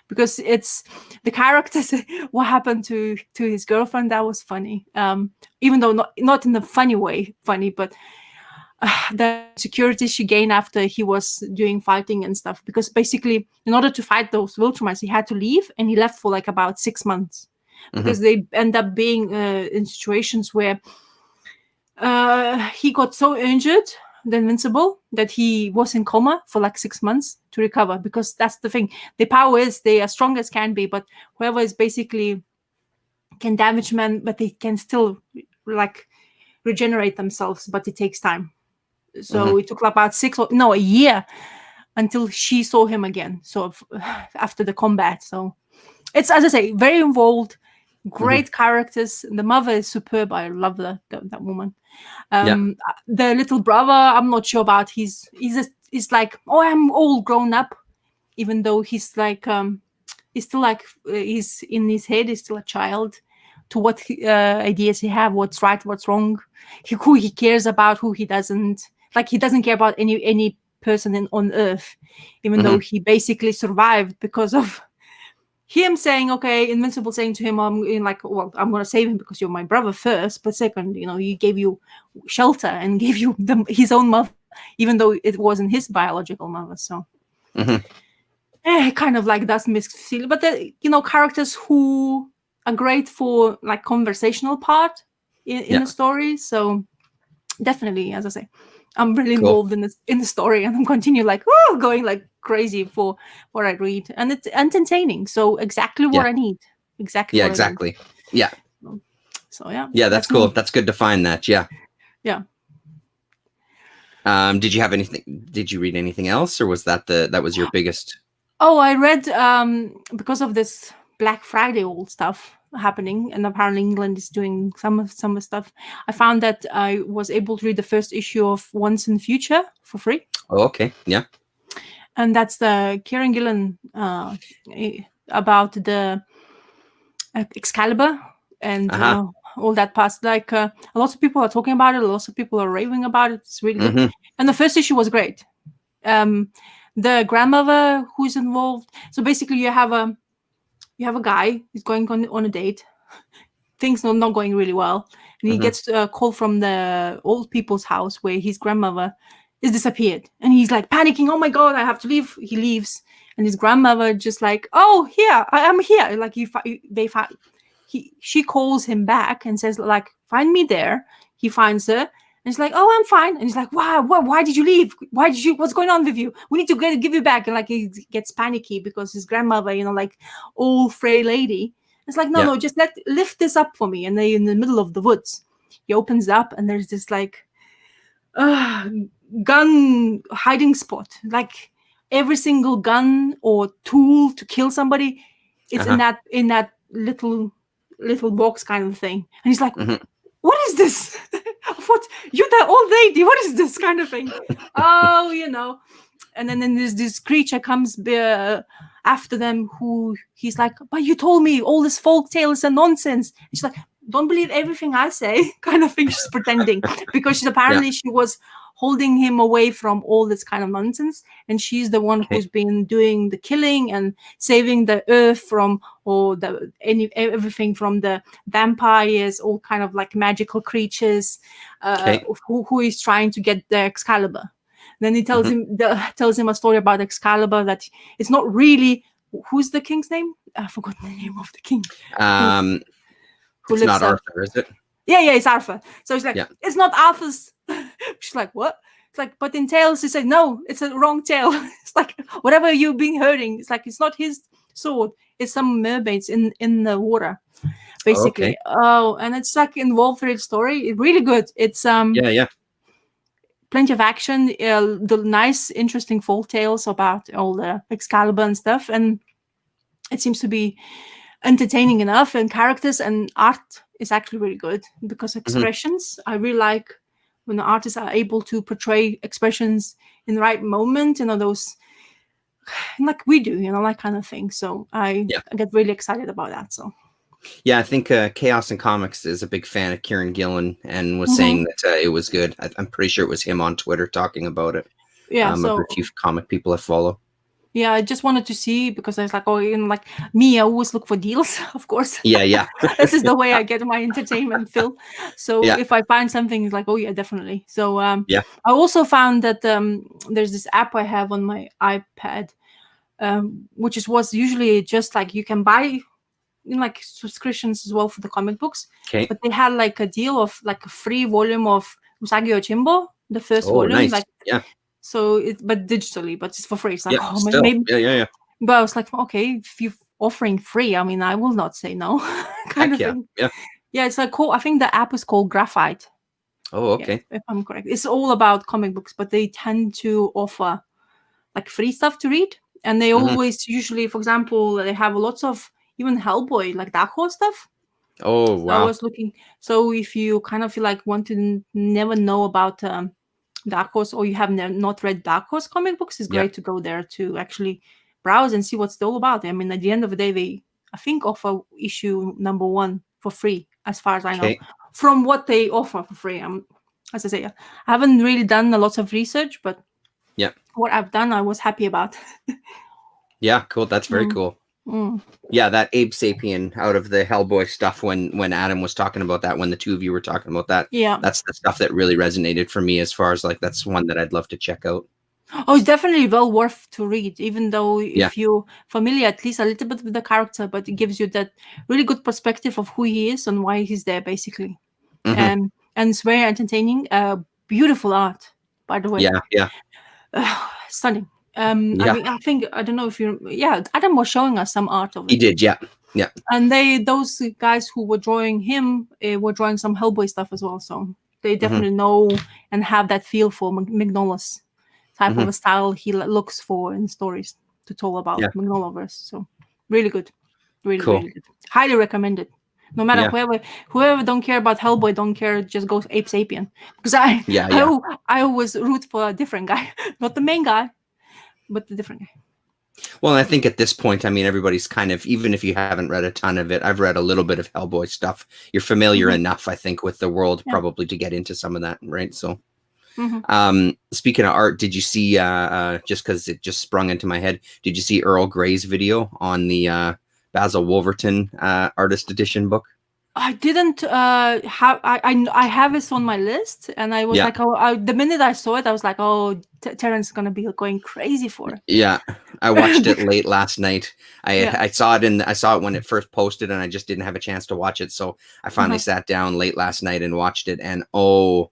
because it's the characters. What happened to his girlfriend? That was funny. Even though not in a funny way, funny, but the security she gained after he was doing fighting and stuff. Because basically, in order to fight those Viltrumites, he had to leave, and he left for like about 6 months, because they end up being in situations where he got so injured, the Invincible, that he was in coma for like 6 months to recover. Because that's the thing, the power is they are strong as can be, but whoever is basically can damage men, but they can still like regenerate themselves, but it takes time. So it took about a year until she saw him again, so after the combat. So it's, as I say, very involved, great characters. The mother is superb. I love that woman. The little brother, I'm not sure about. He's like, oh, I'm all grown up, even though he's like he's still like he's in his head, he's still a child to what ideas he have, what's right, what's wrong, who he cares about, who he doesn't. Like, he doesn't care about any person on Earth, even though he basically survived because of him saying, okay, Invincible saying to him, I'm going to save him because you're my brother first, but second, he gave you shelter and gave you his own mother, even though it wasn't his biological mother. So kind of like that's mixed feeling. But characters who are great for like conversational part in the story. So definitely, as I say, I'm really involved in the story, and I'm continue like going like crazy for what I read, and it's entertaining. So exactly what I need. Exactly. Yeah. So yeah. Yeah, that's cool. That's good to find that. Yeah. Yeah. Did you have anything? Did you read anything else, or was that was your biggest? Oh, I read because of this Black Friday old stuff happening, and apparently England is doing some stuff. I found that I was able to read the first issue of Once in the Future for free. Oh, okay. Yeah. And that's the Kieran Gillen about the Excalibur and all that past. Like a lot of people are talking about it. Lots of people are raving about it. It's really good. And the first issue was great. The grandmother who's involved. So basically, you have a guy who's going on a date. Things are not going really well, and he gets a call from the old people's house where his grandmother is disappeared, and he's like panicking. Oh my god, I have to leave. He leaves, and his grandmother just like, oh, here I am here. Like she calls him back and says like, find me there. He finds her. And he's like, oh, I'm fine. And he's like, wow, why did you leave? What's going on with you? We need to give you back. And like, he gets panicky because his grandmother, like old frail lady. It's like, no, just lift this up for me. And they're in the middle of the woods. He opens up and there's this like gun hiding spot. Like every single gun or tool to kill somebody, it's in that little box kind of thing. And he's like, what is this? What, you're the old lady, what is this kind of thing? And then there's this creature comes after them, who he's like, but you told me all this folk tales are nonsense. And she's like, don't believe everything I say, kind of thing. She's pretending because she's apparently she was holding him away from all this kind of nonsense, and she's the one who's been doing the killing and saving the earth from everything from the vampires, all kind of like magical creatures, who is trying to get the Excalibur. Then he tells him a story about Excalibur, that it's not really, who's the king's name? I forgot the name of the king. It's not Arthur, is it? Yeah, it's Arthur. So it's like, it's not Arthur's. She's like, what? It's like, but in Tales, he said, no, it's a wrong tale. It's like, whatever you've been hearing, it's like, it's not his sword. It's some mermaids in the water, basically. And it's like involved with the story. It's really good. It's plenty of action, the nice, interesting folk tales about all the Excalibur and stuff. And it seems to be entertaining enough, and characters and art is actually really good because expressions, I really like when the artists are able to portray expressions in the right moment, those like we do, that kind of thing. So I get really excited about that. So Yeah, I think Chaos and Comics is a big fan of Kieran Gillen and was saying that it was good. I'm pretty sure it was him on Twitter talking about it. Yeah, a few comic people I follow. Yeah, I just wanted to see because I was like, oh, like me, I always look for deals, of course. Yeah. This is the way I get my entertainment fill. So if I find something, it's like, oh yeah, definitely. So I also found that there's this app I have on my iPad, which was usually just like you can buy like subscriptions as well for the comic books. Okay. But they had like a deal of like a free volume of Usagi Yojimbo, the first volume. Nice. Like, yeah. So but digitally, but it's for free. It's like, maybe. Yeah. But I was like, okay, if you're offering free, I mean, I will not say no. kind of thing. Yeah. Yeah, it's like cool. I think the app is called Graphite. Oh, okay. Yeah, if I'm correct. It's all about comic books, but they tend to offer like free stuff to read. And they always usually, for example, they have lots of even Hellboy, like Dark Horse stuff. Oh, wow. I was looking. So if you kind of feel like want to never know about Dark Horse, or you have not read Dark Horse comic books, it's great to go there to actually browse and see what's it all about. I mean, at the end of the day, they, I think, offer issue number 1 for free, as far as I know, from what they offer for free. As I say, I haven't really done a lot of research, but what I've done, I was happy about. Yeah, cool. That's very cool. Yeah, that Abe Sapien out of the Hellboy stuff, when Adam was talking about that, when the two of you were talking about that, that's the stuff that really resonated for me, as far as like, that's one that I'd love to check out. Oh, it's definitely well worth to read, even though if you're familiar at least a little bit with the character, but it gives you that really good perspective of who he is and why he's there, basically. And it's very entertaining. Beautiful art, by the way. Yeah. Stunning. I mean, I think, I don't know if you, Adam was showing us some art of it. He did, yeah. And those guys who were drawing him were drawing some Hellboy stuff as well. So they definitely know and have that feel for Mignola's type of a style he looks for in stories to tell about Mignolaverse. So really good. Really good. Highly recommended. No matter whoever don't care about Hellboy, don't care, just go Ape Sapien. Because I always root for a different guy. Not the main guy, but the different guy. Well, I think at this point, I mean, everybody's kind of, even if you haven't read a ton of it, I've read a little bit of Hellboy stuff. You're familiar enough, I think, with the world probably to get into some of that, right? So, speaking of art, did you see, just because it just sprung into my head, did you see Earl Grey's video on the Basil Wolverton artist edition book? I didn't have. I have this on my list, and I was like, the minute I saw it, I was like, oh, Terrence is gonna be going crazy for it. Yeah, I watched it late last night. I saw it when it first posted, and I just didn't have a chance to watch it. So I finally sat down late last night and watched it, and oh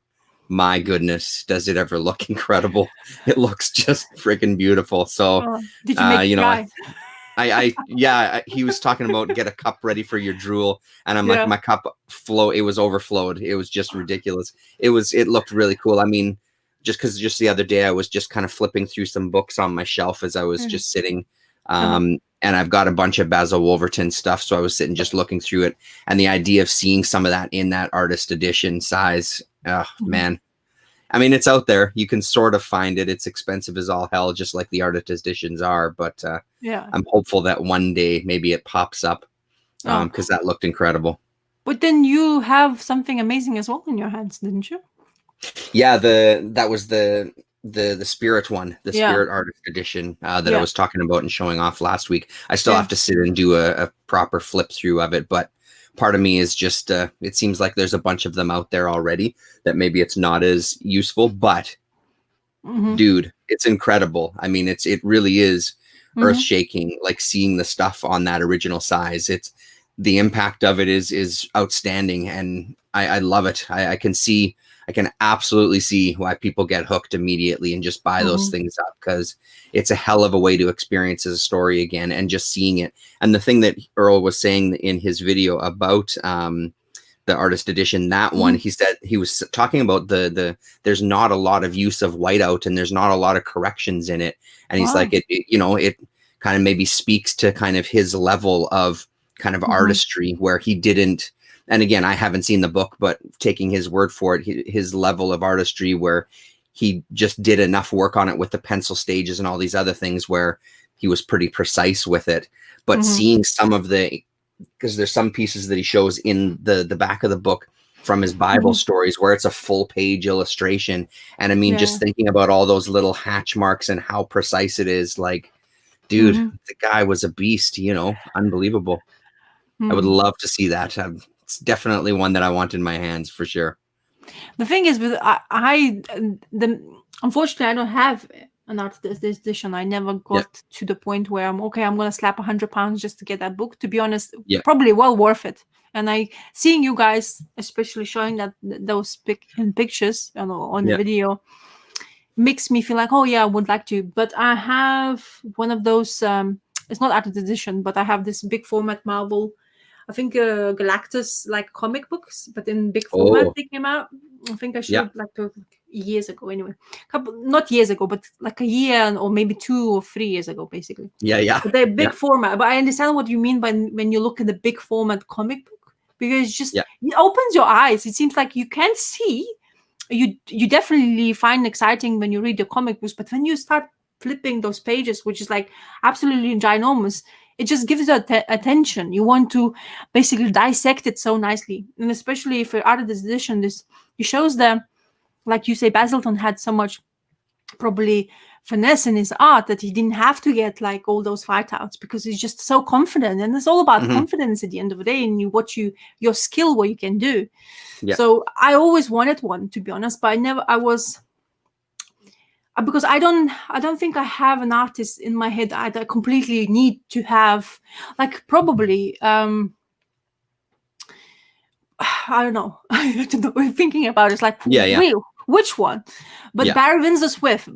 my goodness, does it ever look incredible? It looks just freaking beautiful. So did you make cry? He was talking about get a cup ready for your drool, and I'm like, my cup it was overflowed. It was just ridiculous. It looked really cool. I mean, just the other day I was just kind of flipping through some books on my shelf as I was just sitting, and I've got a bunch of Basil Wolverton stuff, so I was sitting just looking through it, and the idea of seeing some of that in that artist edition size, man. I mean, it's out there. You can sort of find it. It's expensive as all hell, just like the artist editions are. But I'm hopeful that one day maybe it pops up, because that looked incredible. But then you have something amazing as well in your hands, didn't you? Yeah, that was the Spirit one, the Spirit artist edition that I was talking about and showing off last week. I still have to sit and do a proper flip through of it, but part of me is just, it seems like there's a bunch of them out there already that maybe it's not as useful, but dude, it's incredible. I mean, it really is earth shaking, like seeing the stuff on that original size. It's the impact of it is outstanding. And I love it. I can absolutely see why people get hooked immediately and just buy those things up, because it's a hell of a way to experience a story again and just seeing it. And the thing that Earl was saying in his video about the artist edition, that one, he said he was talking about there's not a lot of use of whiteout and there's not a lot of corrections in it. And he's like, it kind of maybe speaks to kind of his level of kind of artistry where he didn't. And again, I haven't seen the book, but taking his word for it, his level of artistry where he just did enough work on it with the pencil stages and all these other things where he was pretty precise with it. But seeing some of the because there's some pieces that he shows in the back of the book from his Bible stories where it's a full page illustration. And I mean, just thinking about all those little hatch marks and how precise it is, like, dude, the guy was a beast, unbelievable. I would love to see that. It's definitely one that I want in my hands for sure. The thing is, with unfortunately, I don't have an artist edition. I never got to the point where I'm going to slap £100 just to get that book. To be honest, probably well worth it. And seeing you guys, especially showing those pictures on the video, makes me feel like, oh yeah, I would like to. But I have one of those. It's not artist edition, but I have this big format Marvel. I think Galactus like comic books, but in big format they came out. I think I showed years ago anyway. Not years ago, but like a year or maybe 2 or 3 years ago, basically. Yeah. But they're big format. But I understand what you mean by when you look at the big format comic book, because it opens your eyes. It seems like you can't see. You definitely find exciting when you read the comic books, but when you start flipping those pages, which is like absolutely ginormous, it just gives you attention. You want to basically dissect it so nicely. And especially if you're out of this edition, it shows like you say, Basildon had so much probably finesse in his art that he didn't have to get like all those fight outs, because he's just so confident. And it's all about confidence at the end of the day, and your skill, what you can do. Yeah. So I always wanted one, to be honest, but because I don't think I have an artist in my head I completely need to have, like, probably I don't know. Thinking about it's like, wait, which one? But Barry Windsor Smith,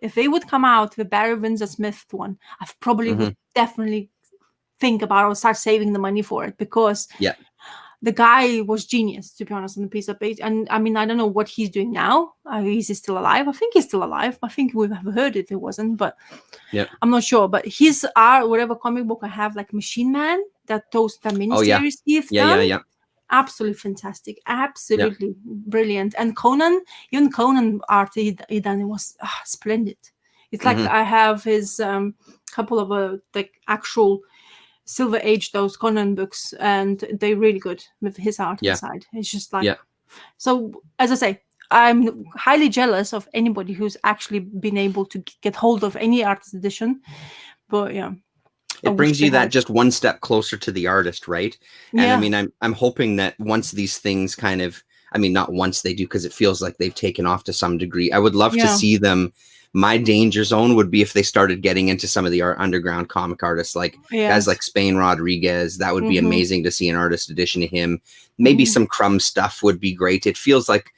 if they would come out with Barry Windsor Smith one, I probably would definitely think about or start saving the money for it, because the guy was genius, to be honest, on the piece of page. And I mean, I don't know what he's doing now. Is he still alive? I think he's still alive. I think we've heard it. It wasn't, but I'm not sure. But his art, whatever comic book I have, like Machine Man, that miniseries he's done, absolutely fantastic, absolutely brilliant. And even Conan art he done, it was splendid. It's like I have his couple of like actual Silver Age, those Conan books, and they're really good with his art inside. It's just like so, as I say, I'm highly jealous of anybody who's actually been able to get hold of any artist edition. But it brings you that just one step closer to the artist, right? And I mean, I'm hoping that once these things kind of, I mean, not once they do, because it feels like they've taken off to some degree. I would love to see them. My danger zone would be if they started getting into some of the underground comic artists, like guys like Spain Rodriguez. That would be amazing to see an artist edition of him. Maybe some Crumb stuff would be great. It feels like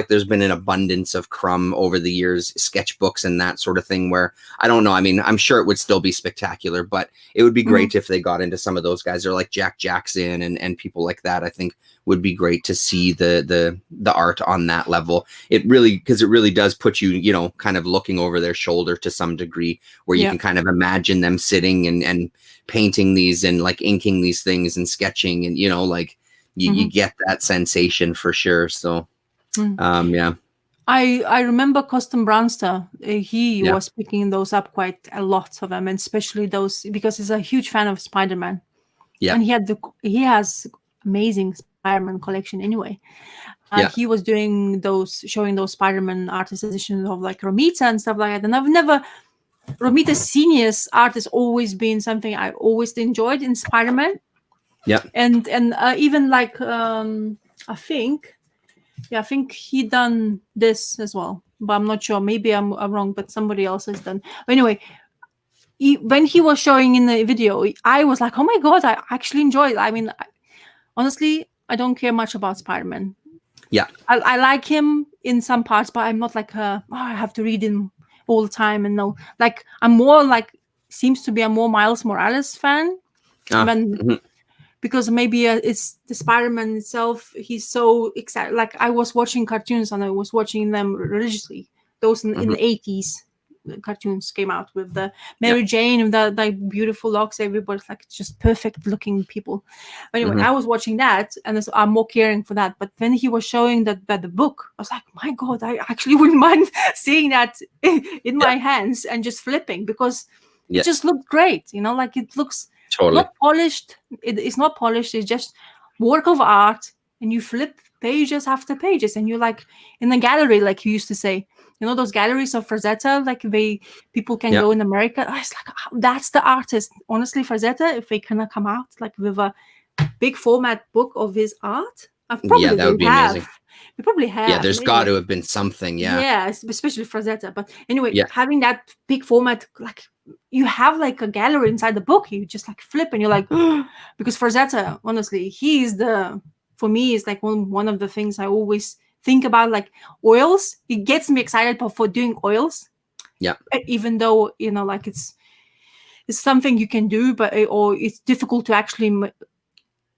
there's been an abundance of Crumb over the years, sketchbooks and that sort of thing, where I don't know. I mean, I'm sure it would still be spectacular, but it would be great if they got into some of those guys, or like Jack Jackson and people like that. I think would be great to see the art on that level. Because it really does put you, kind of looking over their shoulder to some degree, where you can kind of imagine them sitting and painting these and like inking these things and sketching, and like you get that sensation for sure. So I remember Custom Brownster. He was picking those up quite a lot of them, and especially those, because he's a huge fan of Spider-Man. Yeah, and he has amazing Spider-Man collection anyway. He was showing those Spider-Man artist editions of like Romita and stuff like that. And Romita Senior's art has always been something I always enjoyed in Spider-Man. Yeah, and even like I think he done this as well, but I'm not sure. Maybe I'm wrong, but somebody else has done. But anyway, when he was showing in the video, I was like, oh my God, I actually enjoy it. I mean, honestly, I don't care much about Spider-Man. Yeah. I like him in some parts, but I'm not like, I have to read him all the time. And no, like, I'm more like, seems to be a more Miles Morales fan. Because maybe it's the Spider-Man itself. He's so excited. Like, I was watching cartoons and I was watching them religiously. Those in the 80s, the cartoons came out with the Mary Jane and the like beautiful locks. Everybody's like just perfect looking people. But anyway, I was watching that, and I'm more caring for that. But when he was showing that the book, I was like, my God, I actually wouldn't mind seeing that in my hands and just flipping, because it just looked great. Like it looks Totally. not polished. It's not polished. It's just work of art, and you flip pages after pages, and you're like in a gallery, like you used to say. You know those galleries of Frazetta, like people can go in America. It's like that's the artist. Honestly, Frazetta, if they cannot come out like with a big format book of his art, probably that would be amazing. We probably have. Yeah, there's got to have been something. Yeah, especially Frazetta. But anyway, having that big format, like you have like a gallery inside the book. You just like flip and you're like, because Frazetta, honestly, for me, is like one of the things I always think about, like oils. It gets me excited for doing oils. Yeah. Even though, like it's something you can do, or it's difficult to actually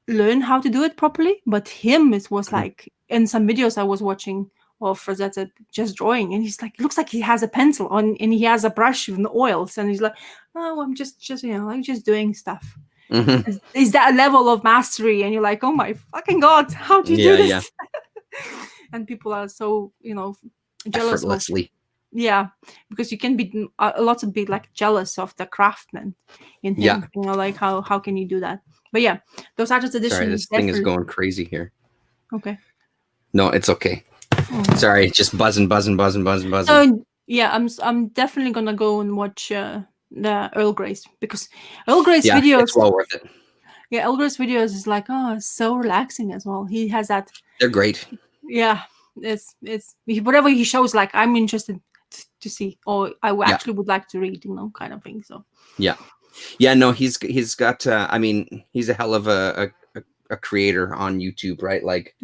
learn how to do it properly. But it was like in some videos I was watching of Frazetta just drawing, and he's like, it looks like he has a pencil on and he has a brush with the oils, and he's like, oh, I'm just I'm just doing stuff. Mm-hmm. Is that a level of mastery? And you're like, oh my fucking god, how do you do this? And people are so jealous effortlessly. Because you can be a lot of like jealous of the craftsman in him. Like how can you do that? But those artist editions. Sorry, this thing is going crazy here. Okay. No, it's okay. Sorry, just buzzing. So I'm definitely gonna go and watch the Earl Grey's, because Earl Grey's videos. It's well worth it. Yeah, Earl Grey's videos is like, it's so relaxing as well. He has that. They're great. Yeah, it's whatever he shows. Like I'm interested to see, or I actually would like to read, kind of thing. So. Yeah. No, he's got. I mean, he's a hell of a creator on YouTube, right? Like,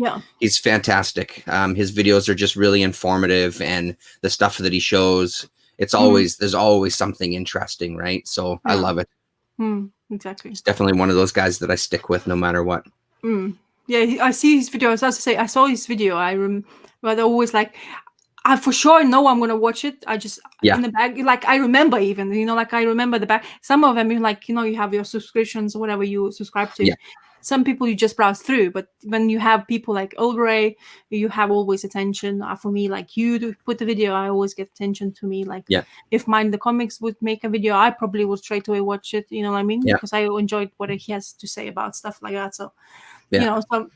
he's fantastic. His videos are just really informative, and the stuff that he shows, it's always there's always something interesting, right? So I love it. Exactly. It's definitely one of those guys that I stick with no matter what. Yeah, I see his videos. As I say, I saw his video. But always like, I for sure know I'm gonna watch it. I just in the back, like I remember even, like I remember the back. Some of them, like you have your subscriptions or whatever you subscribe to. Some people you just browse through, but when you have people like Earl Grey, you have always attention. For me, like you to put the video, I always get attention to me. Like if Mind the Comics would make a video, I probably would straight away watch it. You know what I mean? Because I enjoyed what he has to say about stuff like that. So so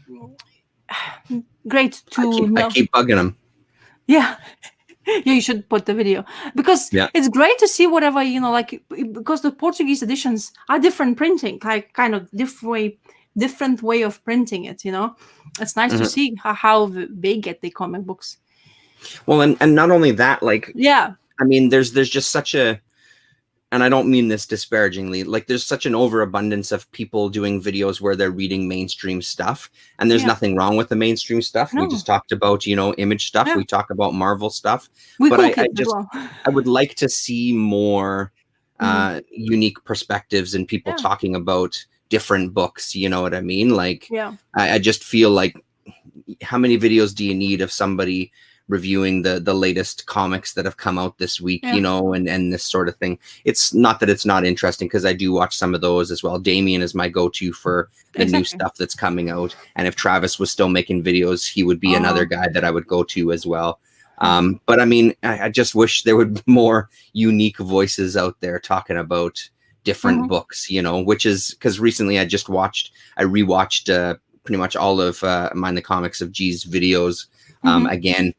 great to I keep bugging him. Yeah, you should put the video, because it's great to see whatever like, because the Portuguese editions are different printing, like kind of different way of printing it. It's nice to see how they get the comic books. Well, and not only that, like I mean, there's just such a, and I don't mean this disparagingly, like there's such an overabundance of people doing videos where they're reading mainstream stuff, and there's nothing wrong with the mainstream stuff. We just talked about, Image stuff. We talk about Marvel stuff, but I would like to see more unique perspectives and people talking about different books. You know what I mean? Like, I just feel like, how many videos do you need of somebody reviewing the latest comics that have come out this week, and this sort of thing? It's not that it's not interesting, because I do watch some of those as well. Damien is my go-to for the new stuff that's coming out, and if Travis was still making videos, he would be another guy that I would go to as well. But I mean, I just wish there would be more unique voices out there talking about different books, which is because recently I rewatched pretty much all of Mind the Comics of G's videos again.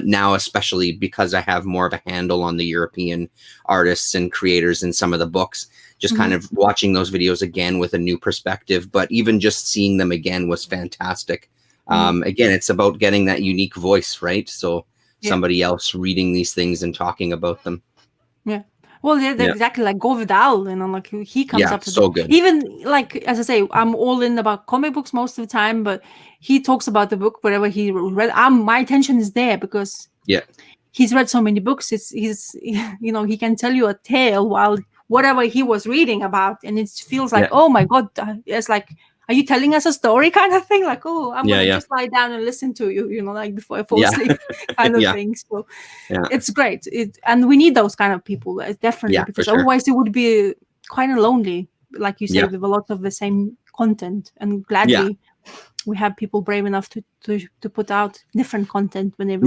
Now, especially because I have more of a handle on the European artists and creators in some of the books, just kind of watching those videos again with a new perspective. But even just seeing them again was fantastic. Again, it's about getting that unique voice, right? So somebody else reading these things and talking about them. Yeah. Well, they're exactly like Gore Vidal, like he comes up with so good. Even like, as I say, I'm all in about comic books most of the time, but he talks about the book wherever he read. My attention is there because he's read so many books. He's he can tell you a tale while whatever he was reading about, and it feels like, oh my god, it's like, are you telling us a story kind of thing? Like, oh, I'm gonna just lie down and listen to you, like before I fall asleep kind of thing. So it's great. And we need those kind of people, definitely, because otherwise it would be kind of lonely, like you say, with a lot of the same content. And gladly we have people brave enough to put out different content whenever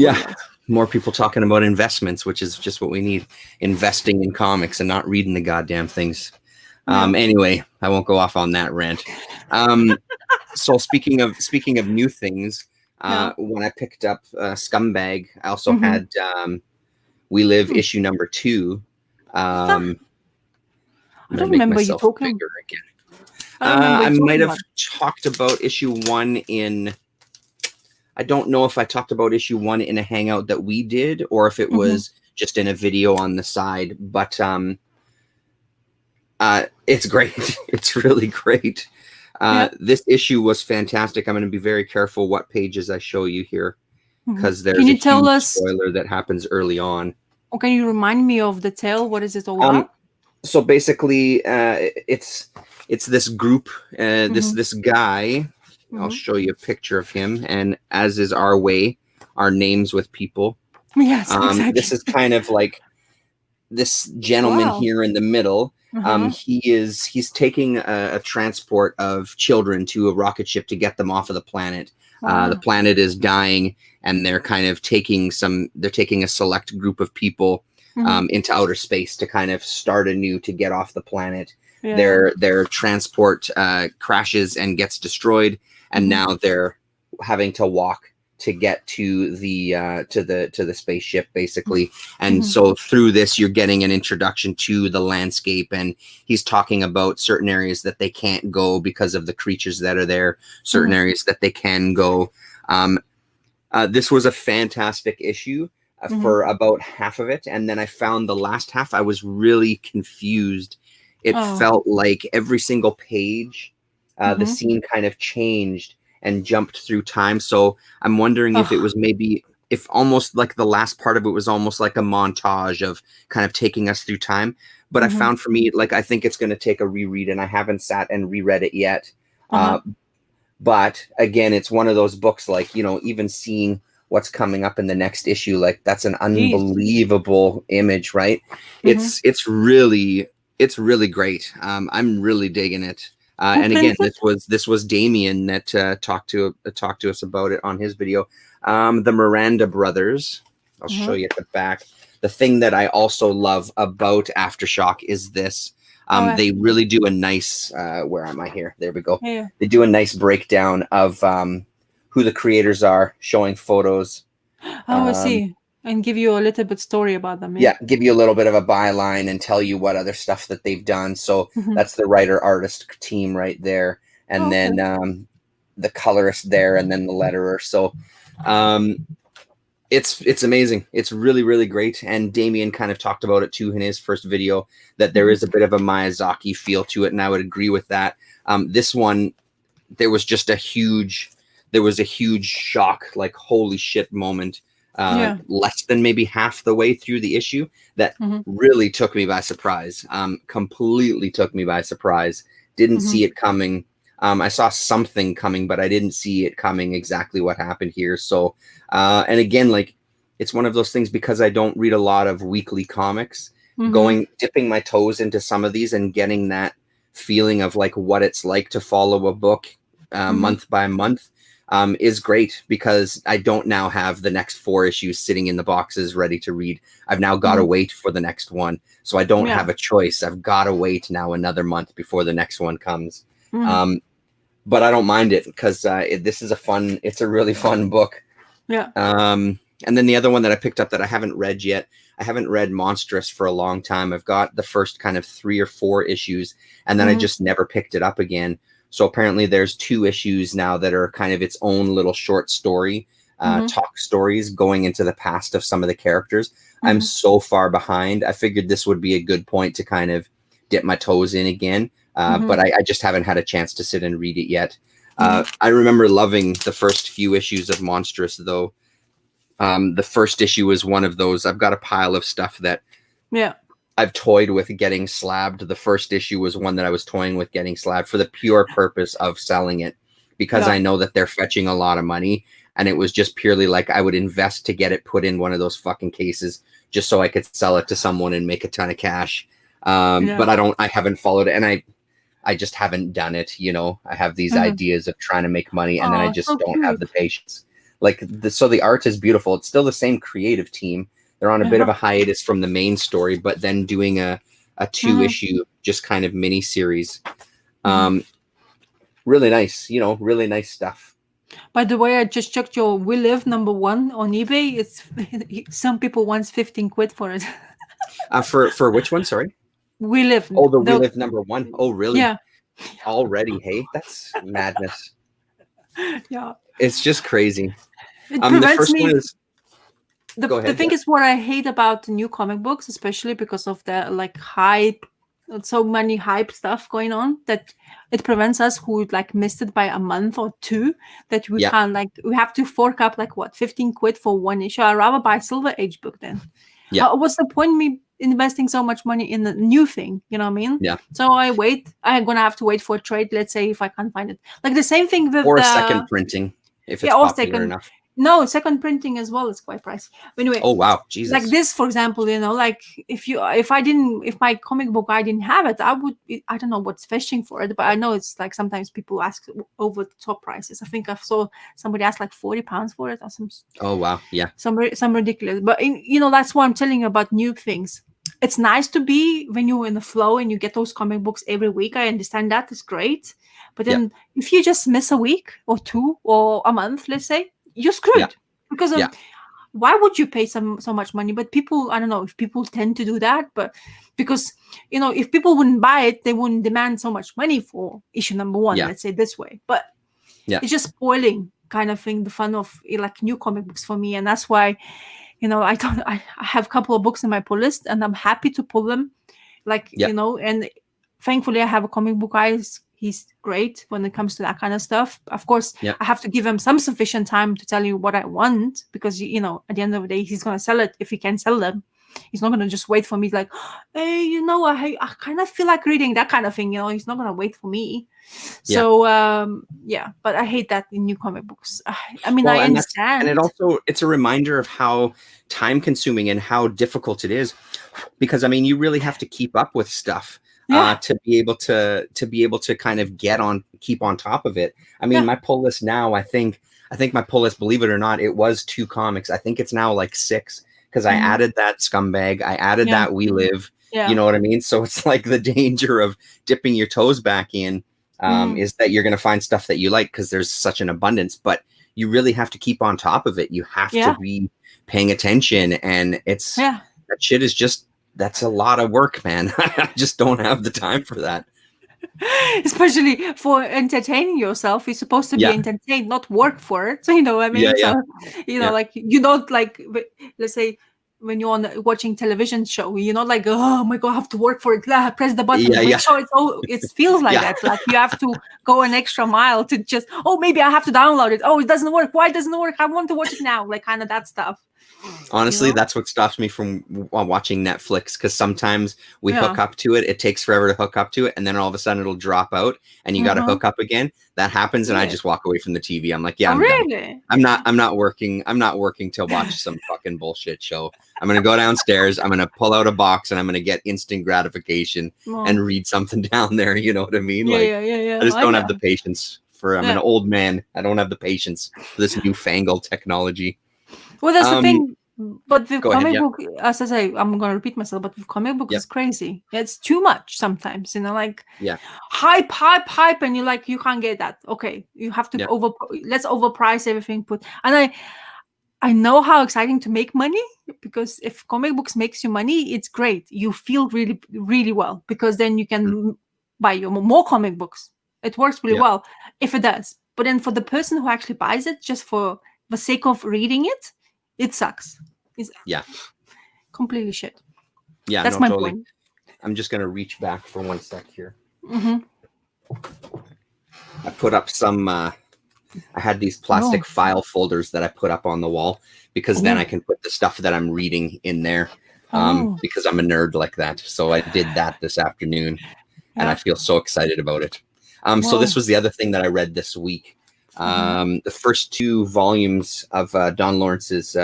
more people talking about investments, which is just what we need. Investing in comics and not reading the goddamn things. Anyway, I won't go off on that rant. So speaking of new things, when I picked up Scumbag, I also had We Live issue number 2. I don't remember you talking again. I might have talked about issue 1 in. I don't know if I talked about issue 1 in a hangout that we did, or if it was just in a video on the side. But it's great. It's really great. This issue was fantastic. I'm going to be very careful what pages I show you here, because there's a huge spoiler that happens early on. Oh, can you remind me of the tale? What is it all about? So basically, it's this group, this guy. I'll show you a picture of him, and as is our way, our names with people. Yes, exactly. This is kind of like this gentleman here in the middle. He's taking a transport of children to a rocket ship to get them off of the planet. The planet is dying, and they're kind of taking a select group of people into outer space to kind of start anew, to get off the planet. Their transport crashes and gets destroyed, and now they're having to walk to get to the spaceship, basically. And so through this, you're getting an introduction to the landscape, and he's talking about certain areas that they can't go because of the creatures that are there, certain areas that they can go. This was a fantastic issue for about half of it, and then I found the last half I was really confused. It felt like every single page, the scene kind of changed and jumped through time. So I'm wondering if it was if almost like the last part of it was almost like a montage of kind of taking us through time. But I found for me, like, I think it's going to take a reread, and I haven't sat and reread it yet. But again, it's one of those books, like, even seeing what's coming up in the next issue, like, that's an unbelievable image, right? It's really great. I'm really digging it. And again, this was Damien that talked to us about it on his video. The Miranda Brothers. I'll show you at the back. The thing that I also love about Aftershock is this. They really do a nice. Where am I here? There we go. Yeah. They do a nice breakdown of who the creators are, showing photos. I see. And give you a little bit story about them. Yeah, give you a little bit of a byline and tell you what other stuff that they've done. So that's the writer-artist team right there. And then the colorist there, and then the letterer. So it's amazing. It's really, really great. And Damien kind of talked about it too in his first video, that there is a bit of a Miyazaki feel to it, and I would agree with that. This one, there was a huge shock, like, holy shit moment. Less than maybe half the way through the issue that really took me by surprise. Completely took me by surprise. Didn't see it coming. I saw something coming, but I didn't see it coming exactly what happened here. So, and again, like, it's one of those things, because I don't read a lot of weekly comics, dipping my toes into some of these and getting that feeling of like what it's like to follow a book month by month. Is great, because I don't now have the next 4 issues sitting in the boxes ready to read. I've now got to wait for the next one. So I don't have a choice. I've got to wait now another month before the next one comes. But I don't mind it, because this is it's a really fun book. Yeah. And then the other one that I picked up that I haven't read yet, I haven't read Monstrous for a long time. I've got the first kind of 3 or 4 issues, and then I just never picked it up again. So apparently there's 2 issues now that are kind of its own little short story, talk stories going into the past of some of the characters. I'm so far behind. I figured this would be a good point to kind of dip my toes in again. But I just haven't had a chance to sit and read it yet. I remember loving the first few issues of Monstrous, though. The first issue was one of those. I've got a pile of stuff that I've toyed with getting slabbed. The first issue was one that I was toying with getting slabbed for the pure purpose of selling it, because I know that they're fetching a lot of money. And it was just purely like I would invest to get it put in one of those fucking cases just so I could sell it to someone and make a ton of cash. But I haven't followed it, and I just haven't done it. I have these ideas of trying to make money, and then I just don't have the patience. Like, so the art is beautiful. It's still the same creative team. They're on a bit of a hiatus from the main story, but then doing a a 2-issue just kind of mini series. Really nice, really nice stuff. By the way, I just checked your We Live #1 on eBay. It's some people want 15 quid for it. For which one? Sorry. We Live. Oh, the We Live #1. Oh, really? Yeah. Already, hey, that's madness. Yeah. It's just crazy. It the first one is. The thing is what I hate about new comic books, especially because of the like hype, so many hype stuff going on, that it prevents us who like missed it by a month or two, that we can't like, we have to fork up like what, 15 quid for one issue. I'd rather buy a Silver Age book then. Yeah. What's the point me investing so much money in the new thing? You know what I mean? Yeah. So I'm gonna have to wait for a trade, let's say, if I can't find it. Like the same thing with or a second printing if it's popular enough. No, second printing as well is quite pricey. But anyway, oh wow, Jesus. Like this, for example, like if my comic book I didn't have it, I don't know what's fetching for it, but I know it's like sometimes people ask over the top prices. I think I saw somebody ask like £40 for it or some. Oh wow, yeah. Some ridiculous. But that's why I'm telling you about new things. It's nice to be when you're in the flow and you get those comic books every week. I understand that, it's great. But then if you just miss a week or two or a month, let's say, you're screwed because of why would you pay so much money? But people, I don't know if people tend to do that, but because if people wouldn't buy it, they wouldn't demand so much money for issue #1. Let's say this way. But it's just spoiling kind of thing the fun of like new comic books for me, and that's why I have a couple of books in my pull list, and I'm happy to pull them, like and thankfully I have a comic book guy. He's great when it comes to that kind of stuff. Of course, I have to give him some sufficient time to tell you what I want, because at the end of the day, he's gonna sell it if he can sell them. He's not gonna just wait for me like, hey, I kind of feel like reading that kind of thing. He's not gonna wait for me. So but I hate that in new comic books. I mean, I understand, and it's a reminder of how time consuming and how difficult it is, because I mean, you really have to keep up with stuff. To be able to kind of keep on top of it. I mean, my pull list now, I think my pull list, believe it or not, it was 2 comics. I think it's now like 6, because I added that Scumbag, I added that We Live. You know what I mean? So it's like the danger of dipping your toes back in is that you're going to find stuff that you like because there's such an abundance, but you really have to keep on top of it. You have to be paying attention, and it's that shit is just. That's a lot of work, man. I just don't have the time for that. Especially for entertaining yourself. You're supposed to be entertained, not work for it. So, you know what I mean? Like you don't like, let's say when you're watching television show, you're not like, oh my God, I have to work for it. Press the button. So it feels like that. Like you have to go an extra mile to just, maybe I have to download it. Oh, it doesn't work. Why doesn't it work? I want to watch it now. Like kind of that stuff. Honestly, that's what stops me from watching Netflix, because sometimes we hook up to it. It takes forever to hook up to it, and then all of a sudden it'll drop out, and you got to hook up again. That happens, and I just walk away from the TV. I'm like, I'm done. I'm not working. I'm not working to watch some fucking bullshit show. I'm gonna go downstairs. I'm gonna pull out a box, and I'm gonna get instant gratification and read something down there. You know what I mean? I just don't have the patience for. I'm an old man. I don't have the patience for this newfangled technology. Well, that's the thing. But the comic book, as I say, I'm going to repeat myself, but the comic book is crazy. It's too much sometimes, like hype, and you're like, you can't get that. Okay, you have to let's overprice everything. And I know how exciting to make money, because if comic books makes you money, it's great. You feel really, really well, because then you can buy your more comic books. It works really well if it does. But then for the person who actually buys it just for the sake of reading it, it sucks. It's completely shit. Yeah, that's my point. I'm just gonna reach back for 1 sec here. I put up some. I had these plastic file folders that I put up on the wall, because then I can put the stuff that I'm reading in there. Because I'm a nerd like that. So I did that this afternoon, and I feel so excited about it. So this was the other thing that I read this week. The first 2 volumes of Don Lawrence's,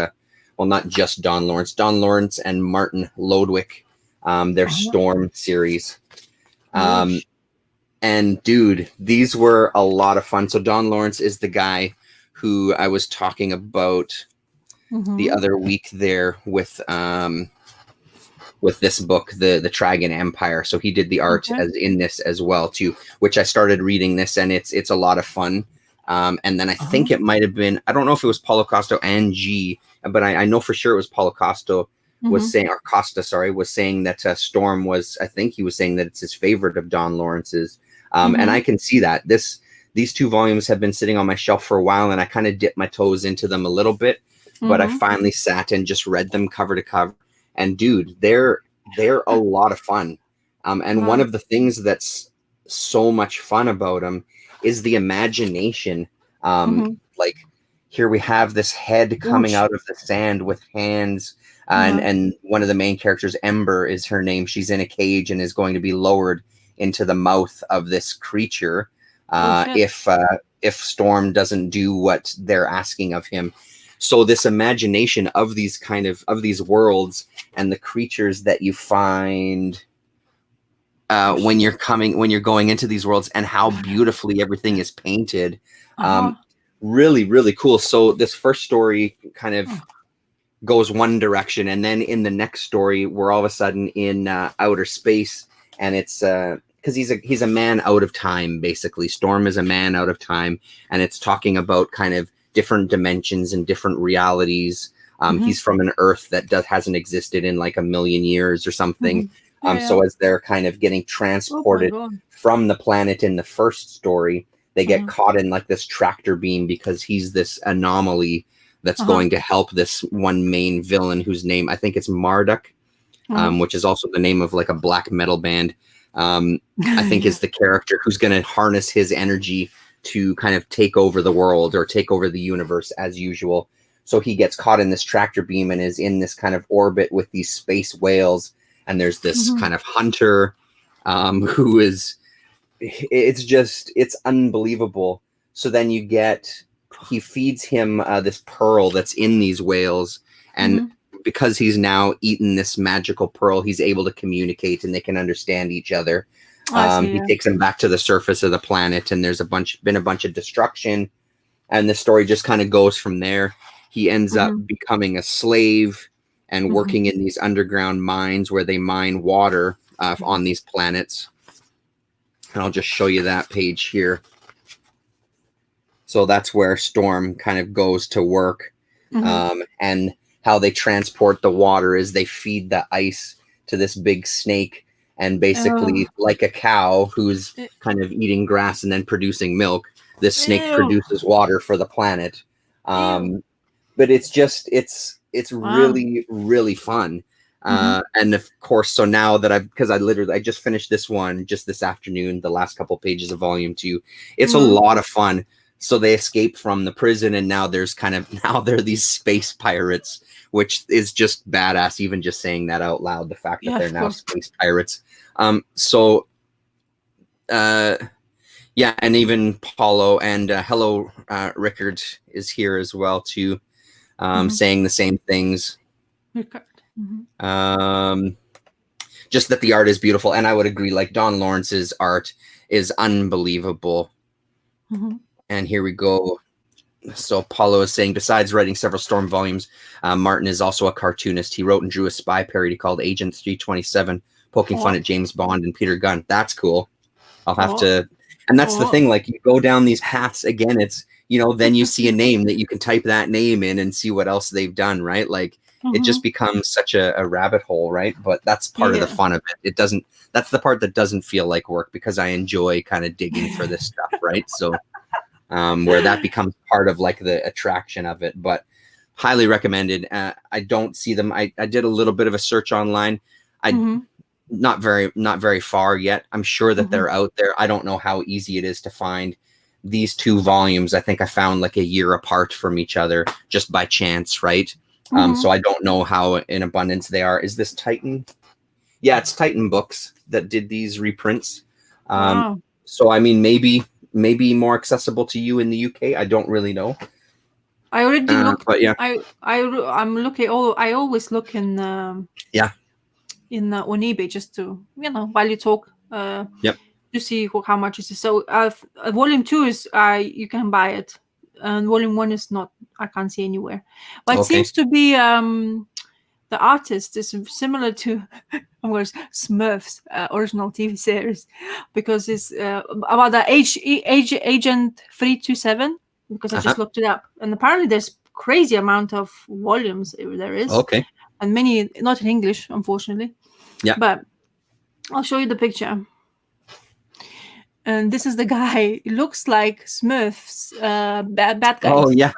not just Don Lawrence and Martin Lodwick, their Storm series. And dude, these were a lot of fun. So Don Lawrence is the guy who I was talking about the other week there with with this book, the Tragan Empire. So he did the art as in this as well too, which I started reading this, and it's a lot of fun. And then I think it might have been, I don't know if it was Paulo Costa and G, but I know for sure it was Paulo Costa was saying, or Costa, sorry, was saying that Storm was, I think he was saying that it's his favorite of Don Lawrence's. And I can see that. These 2 volumes have been sitting on my shelf for a while, and I kind of dipped my toes into them a little bit, but I finally sat and just read them cover to cover. And dude, they're a lot of fun. And one of the things that's so much fun about them is the imagination. Like here we have this head coming out of the sand with hands, and one of the main characters, Ember is her name. She's in a cage and is going to be lowered into the mouth of this creature if Storm doesn't do what they're asking of him. So this imagination of these these worlds and the creatures that you find when you're going into these worlds, and how beautifully everything is painted. Really, really cool. So this first story kind of goes one direction, and then in the next story, we're all of a sudden in outer space, and it's because he's a man out of time, basically. Storm is a man out of time, and it's talking about kind of different dimensions and different realities. He's from an Earth that hasn't existed in like 1 million years or something. So as they're kind of getting transported from the planet in the first story, they get caught in like this tractor beam because he's this anomaly that's going to help this one main villain whose name, I think it's Marduk, which is also the name of like a black metal band. I think is the character who's going to harness his energy to kind of take over the world or take over the universe as usual. So he gets caught in this tractor beam and is in this kind of orbit with these space whales. And there's this kind of hunter who is, it's unbelievable. So then he feeds him this pearl that's in these whales. And because he's now eaten this magical pearl, he's able to communicate and they can understand each other. He takes him back to the surface of the planet, and there's been a bunch of destruction, and the story just kind of goes from there. He ends up becoming a slave and working in these underground mines where they mine water on these planets. And I'll just show you that page here. So that's where Storm kind of goes to work, and how they transport the water is they feed the ice to this big snake. And basically, like a cow who's kind of eating grass and then producing milk, this snake produces water for the planet. But it's really, really fun. And of course, so now that I just finished this one just this afternoon, the last couple pages of volume 2, it's a lot of fun. So they escape from the prison, and now they're these space pirates, which is just badass. Even just saying that out loud, the fact that they're now space pirates. And even Paulo and hello, Rickard is here as well too, saying the same things. Just that the art is beautiful, and I would agree. Like Don Lawrence's art is unbelievable. And here we go. So Paulo is saying, besides writing several Storm volumes, Martin is also a cartoonist. He wrote and drew a spy parody called Agent 327, poking fun at James Bond and Peter Gunn. That's cool. I'll have to. And that's the thing. Like, you go down these paths again. It's, then you see a name that you can type that name in and see what else they've done, right? Like, it just becomes such a rabbit hole, right? But that's part of the fun of it. That's the part that doesn't feel like work, because I enjoy kind of digging for this stuff, right? So where that becomes part of like the attraction of it. But highly recommended. I don't see them. I did a little bit of a search online. Not very far yet. I'm sure that they're out there. I don't know how easy it is to find these 2 volumes. I think I found like a year apart from each other just by chance, right? So I don't know how in abundance they are. Is this Titan? Yeah, it's Titan Books that did these reprints. So I mean, maybe more accessible to you in the UK. I don't really know. I already looked, but yeah, I'm looking. I always look in on eBay just to while you talk. To see how much it is. So volume 2 is you can buy it, and volume 1 is not. I can't see anywhere. But it seems to be the artist is similar to Smurfs original TV series, because it's about the Agent 327, because I just looked it up, and apparently there's crazy amount of volumes there is. Okay. And many not in English, unfortunately. Yeah. But I'll show you the picture. And this is the guy. It looks like Smurfs, bad guys. Oh yeah,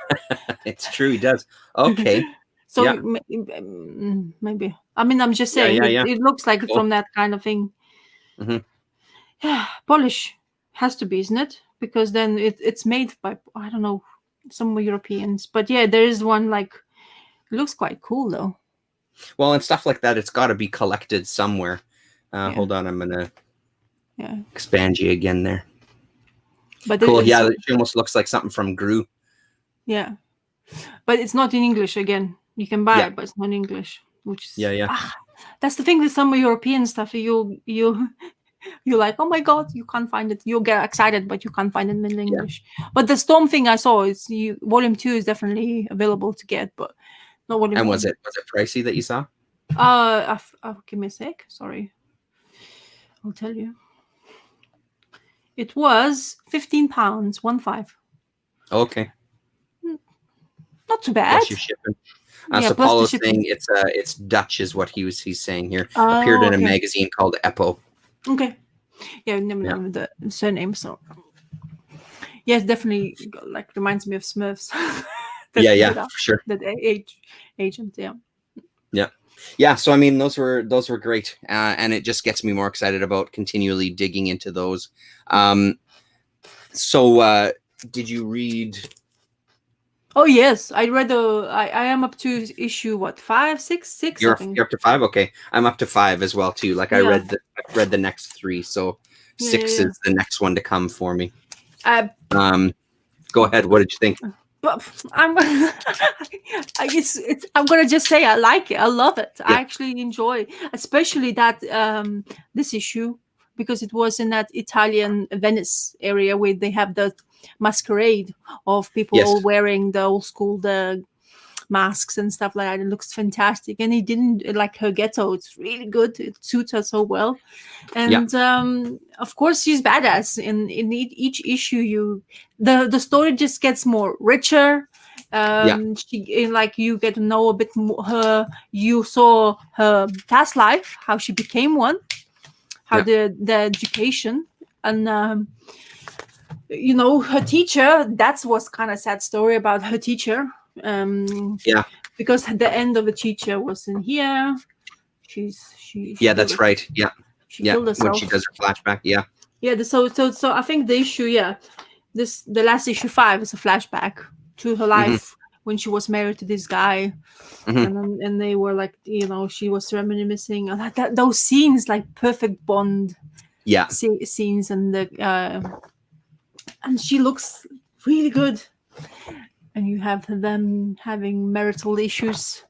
it's true. He does. Okay. So maybe. I mean, I'm just saying. It looks like from that kind of thing. Yeah, Polish has to be, isn't it? Because then it's made by, I don't know, some Europeans. But yeah, there is one like. It looks quite cool though. Well, and stuff like that, it's got to be collected somewhere. Hold on, I'm gonna expand you again there. But cool. Yeah, it almost looks like something from Gru. Yeah, but it's not in English again. You can buy it, but it's not in English. Which is that's the thing with some European stuff. You're like, oh my god, you can't find it. You get excited, but you can't find it in English. But the Storm thing I saw is volume 2 is definitely available to get, but not volume 1. And was it pricey that you saw? Give me a sec. Sorry, I'll tell you. It was £15, 15. Okay. Not too bad. Plus your shipping. So Paulo's saying it's Dutch is what he's saying here. Appeared in a magazine called Eppo. Okay. Yeah, I never know the surname, so yeah, it definitely like reminds me of Smurfs. For sure. That agent, Yeah. So I mean, those were great, and it just gets me more excited about continually digging into those. So did you read? Oh yes, I read I am up to issue 5, 6. You're up to 5. Okay, I'm up to 5 as well too. Like I read the next 3, so 6 is the next one to come for me. Go ahead. What did you think? But I'm gonna just say I like it. I love it. I actually enjoy, especially that this issue, because it was in that Italian Venice area where they have the masquerade of people all wearing the old school masks and stuff like that. It looks fantastic, and he didn't like her ghetto. It's really good. It suits her so well, and of course she's badass. In each issue, the story just gets more richer. She like you get to know a bit more her. You saw her past life, how she became one, how the education, and her teacher. That's what's kind of sad story about her teacher. Because the end of the teacher was in here. She that's right. She killed herself when she does her flashback. So I think the issue the last issue 5 is a flashback to her life when she was married to this guy, and they were like, she was reminiscing and those scenes, like perfect Bond scenes, and and she looks really good. And you have them having marital issues.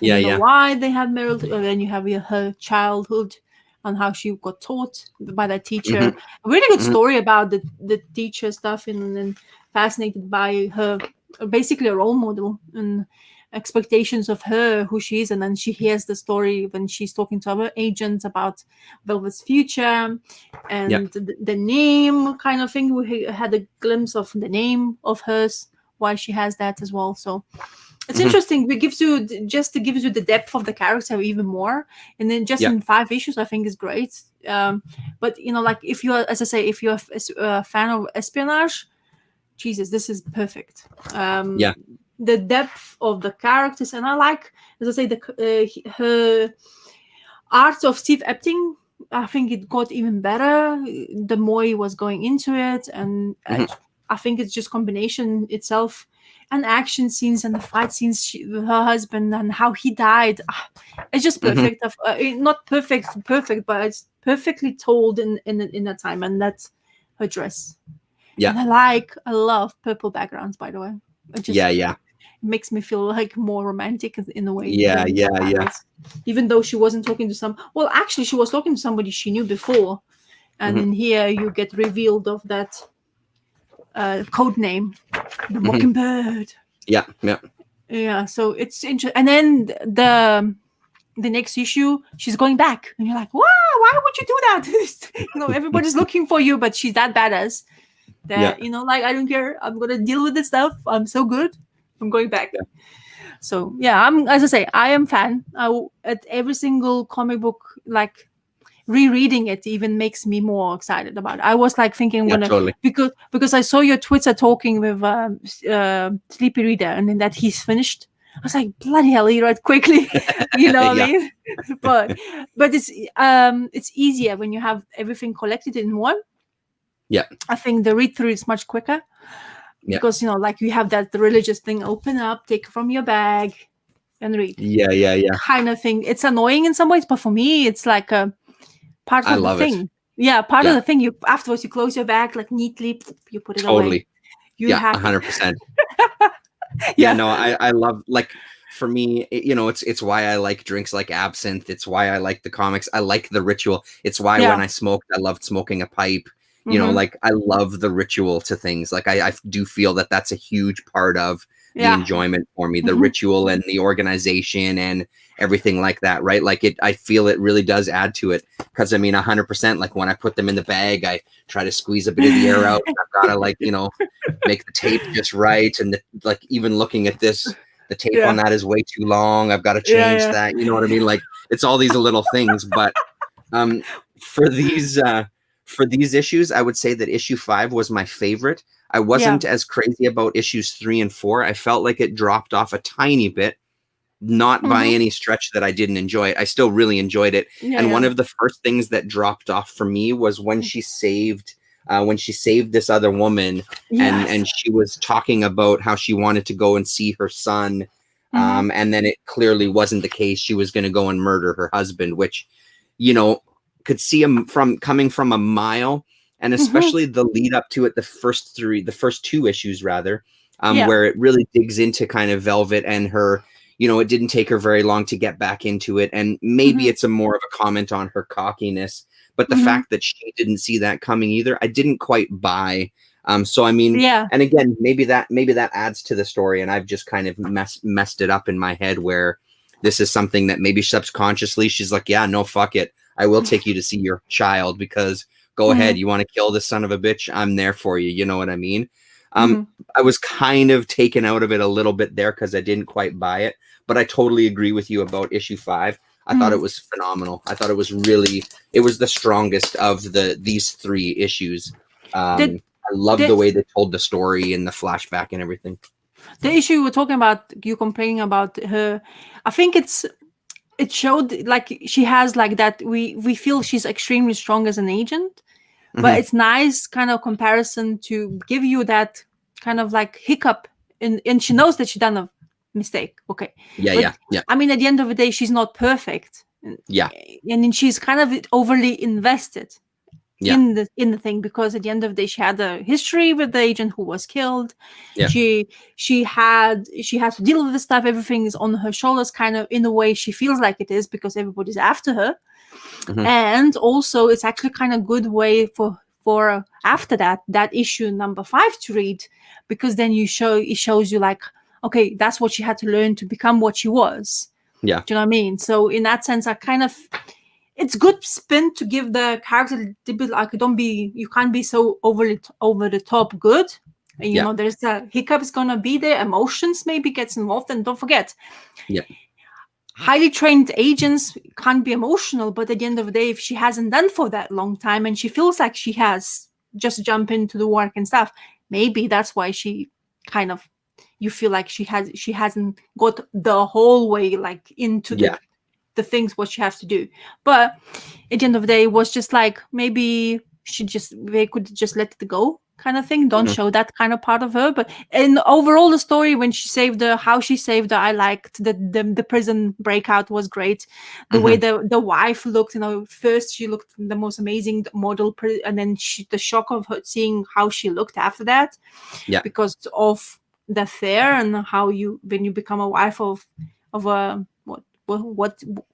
Why they have marital, and then you have her childhood and how she got taught by that teacher. A really good story about the teacher stuff, and then fascinated by her, basically a role model and expectations of her, who she is. And then she hears the story when she's talking to other agents about Velvet's future and the name kind of thing. We had a glimpse of the name of hers, why she has that as well. So it's interesting. It gives you the depth of the character even more, and then just in 5 issues, I think is great. But like if you're, as I say, if you're a fan of espionage, Jesus, this is perfect. The depth of the characters, and I like, as I say, her art of Steve Epting. I think it got even better the more he was going into it, and I think it's just combination itself, and action scenes and the fight scenes with her husband and how he died. It's just perfect. Not perfect, but it's perfectly told in that time. And that's her dress. And I love purple backgrounds, by the way. It makes me feel like more romantic in a way. Even though she wasn't talking to actually she was talking to somebody she knew before, and in here you get revealed of that code name, the Mockingbird. Yeah. So it's interesting. And then the next issue she's going back, and you're like, wow, why would you do that? Everybody's looking for you, but she's that badass that like, I don't care, I'm gonna deal with this stuff, I'm so good, I'm going back. So I'm, as I say, I am fan. At every single comic book, like rereading it even makes me more excited about it. I was like thinking totally. because I saw your Twitter talking with Sleepy Reader, and then that he's finished. I was like, bloody hell, he read quickly. What I mean? But it's easier when you have everything collected in one. Yeah. I think the read through is much quicker. Because like you have that religious thing, open up, take from your bag and read. Kind of thing. It's annoying in some ways, but for me it's like a part of the thing. Part of the thing. You afterwards you close your bag like neatly, you put it away. You 100%. No, I love, like, for me, it's why I like drinks like absinthe. It's why I like the comics. I like the ritual. It's why when I smoked, I loved smoking a pipe. Like, I love the ritual to things. Like, I do feel that that's a huge part of the enjoyment for me, the ritual and the organization and everything like that, right? Like, I feel it really does add to it, because I mean, 100%, like, when I put them in the bag, I try to squeeze a bit of the air out. I've got to, like, make the tape just right. And like, even looking at this, the tape on that is way too long. I've got to change that. You know what I mean? Like, it's all these little things, but for these issues, I would say that issue 5 was my favorite. I wasn't as crazy about issues 3 and 4. I felt like it dropped off a tiny bit, not by any stretch that I didn't enjoy it. I still really enjoyed it. One of the first things that dropped off for me was when she saved this other woman, and she was talking about how she wanted to go and see her son. And then it clearly wasn't the case. She was going to go and murder her husband, which, could see him coming from a mile, and especially the lead up to it, the first 2 issues rather, where it really digs into kind of Velvet and her, it didn't take her very long to get back into it. And maybe it's more of a comment on her cockiness, but the fact that she didn't see that coming either, I didn't quite buy. So, I mean, and again, maybe that adds to the story, and I've just kind of messed it up in my head, where this is something that maybe subconsciously she's like, yeah, no, fuck it, I will take you to see your child, because go ahead, you want to kill this son of a bitch, I'm there for you. You know what I mean? I was kind of taken out of it a little bit there because I didn't quite buy it, but I totally agree with you about issue 5. I thought it was phenomenal. I thought it was the strongest of these 3 issues. I love the way they told the story and the flashback and everything. The issue you were talking about, you complaining about her, I think it showed like she has like that, we feel she's extremely strong as an agent, but it's nice kind of comparison to give you that kind of like hiccup, and she knows that she done a mistake. Okay. Yeah. I mean, at the end of the day, she's not perfect. Yeah. And then she's kind of overly invested in the thing, because at the end of the day, she had a history with the agent who was killed. She had to deal with this stuff. Everything is on her shoulders, kind of in a way she feels like it is, because everybody's after her. And also it's actually kind of good way for after that issue number 5 to read, because then it shows you like, okay, that's what she had to learn to become what she was. Yeah. Do you know what I mean? So in that sense, it's good spin to give the character a bit like, you can't be so over the top good. And, you know, there's a hiccup is gonna be there, emotions maybe gets involved, and don't forget, highly trained agents can't be emotional, but at the end of the day, if she hasn't done for that long time and she feels like she has just jump into the work and stuff, maybe that's why she kind of, you feel like she hasn't got the whole way like into the things what she has to do. But at the end of the day, it was just like, maybe they could just let it go kind of thing. Don't show that kind of part of her. But in overall the story, when she saved her, how she saved her, I liked the prison breakout was great. The way the wife looked, you know, first she looked the most amazing model, and then the shock of her seeing how she looked after that, because of the affair, and how when you become a wife of a who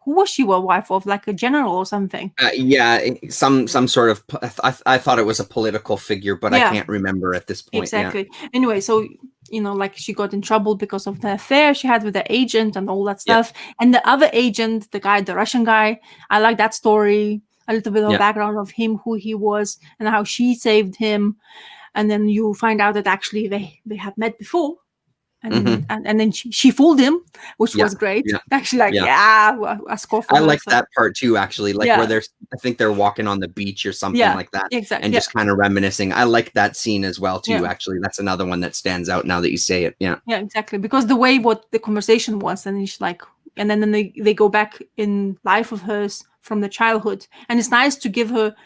was she a wife of, like a general or something? Some sort of, I thought it was a political figure, but I can't remember at this point. Exactly. Anyway, so like she got in trouble because of the affair she had with the agent and all that stuff. And the other agent, the Russian guy, I like that story. A little bit of background of him, who he was, and how she saved him. And then you find out that actually they have met before. And then she fooled him, which was great. Actually, a score for I her, like that part too, actually. Like where I think they're walking on the beach or something like that. Exactly. And just kind of reminiscing. I like that scene as well too, actually. That's another one that stands out now that you say it. Yeah. Yeah, exactly. Because the way what the conversation was, and she's like, and then they go back in life of hers from the childhood. And it's nice to give her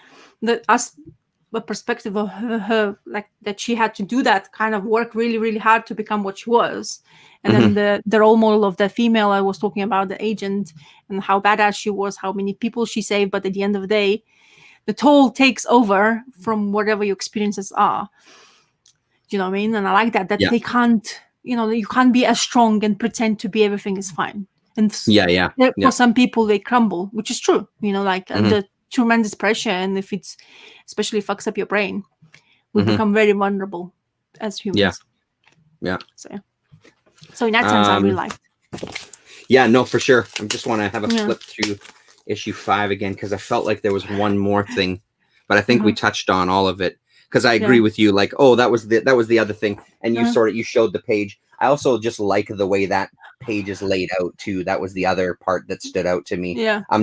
a perspective of her, like that she had to do that kind of work really, really hard to become what she was. And then the role model of the female I was talking about, the agent, and how badass she was, how many people she saved, but at the end of the day, the toll takes over from whatever your experiences are. Do you know what I mean? And I like that they can't, you can't be as strong and pretend to be everything is fine. And for some people they crumble, which is true, like the tremendous pressure, and if it's especially fucks up your brain, we become very vulnerable as humans. So in that sense, I really liked. Yeah, no, for sure. I just want to have a flip through issue 5 again, because I felt like there was one more thing, but I think we touched on all of it. Because I agree with you, like, oh, that was the other thing, and you showed the page. I also just like the way that page is laid out too. That was the other part that stood out to me.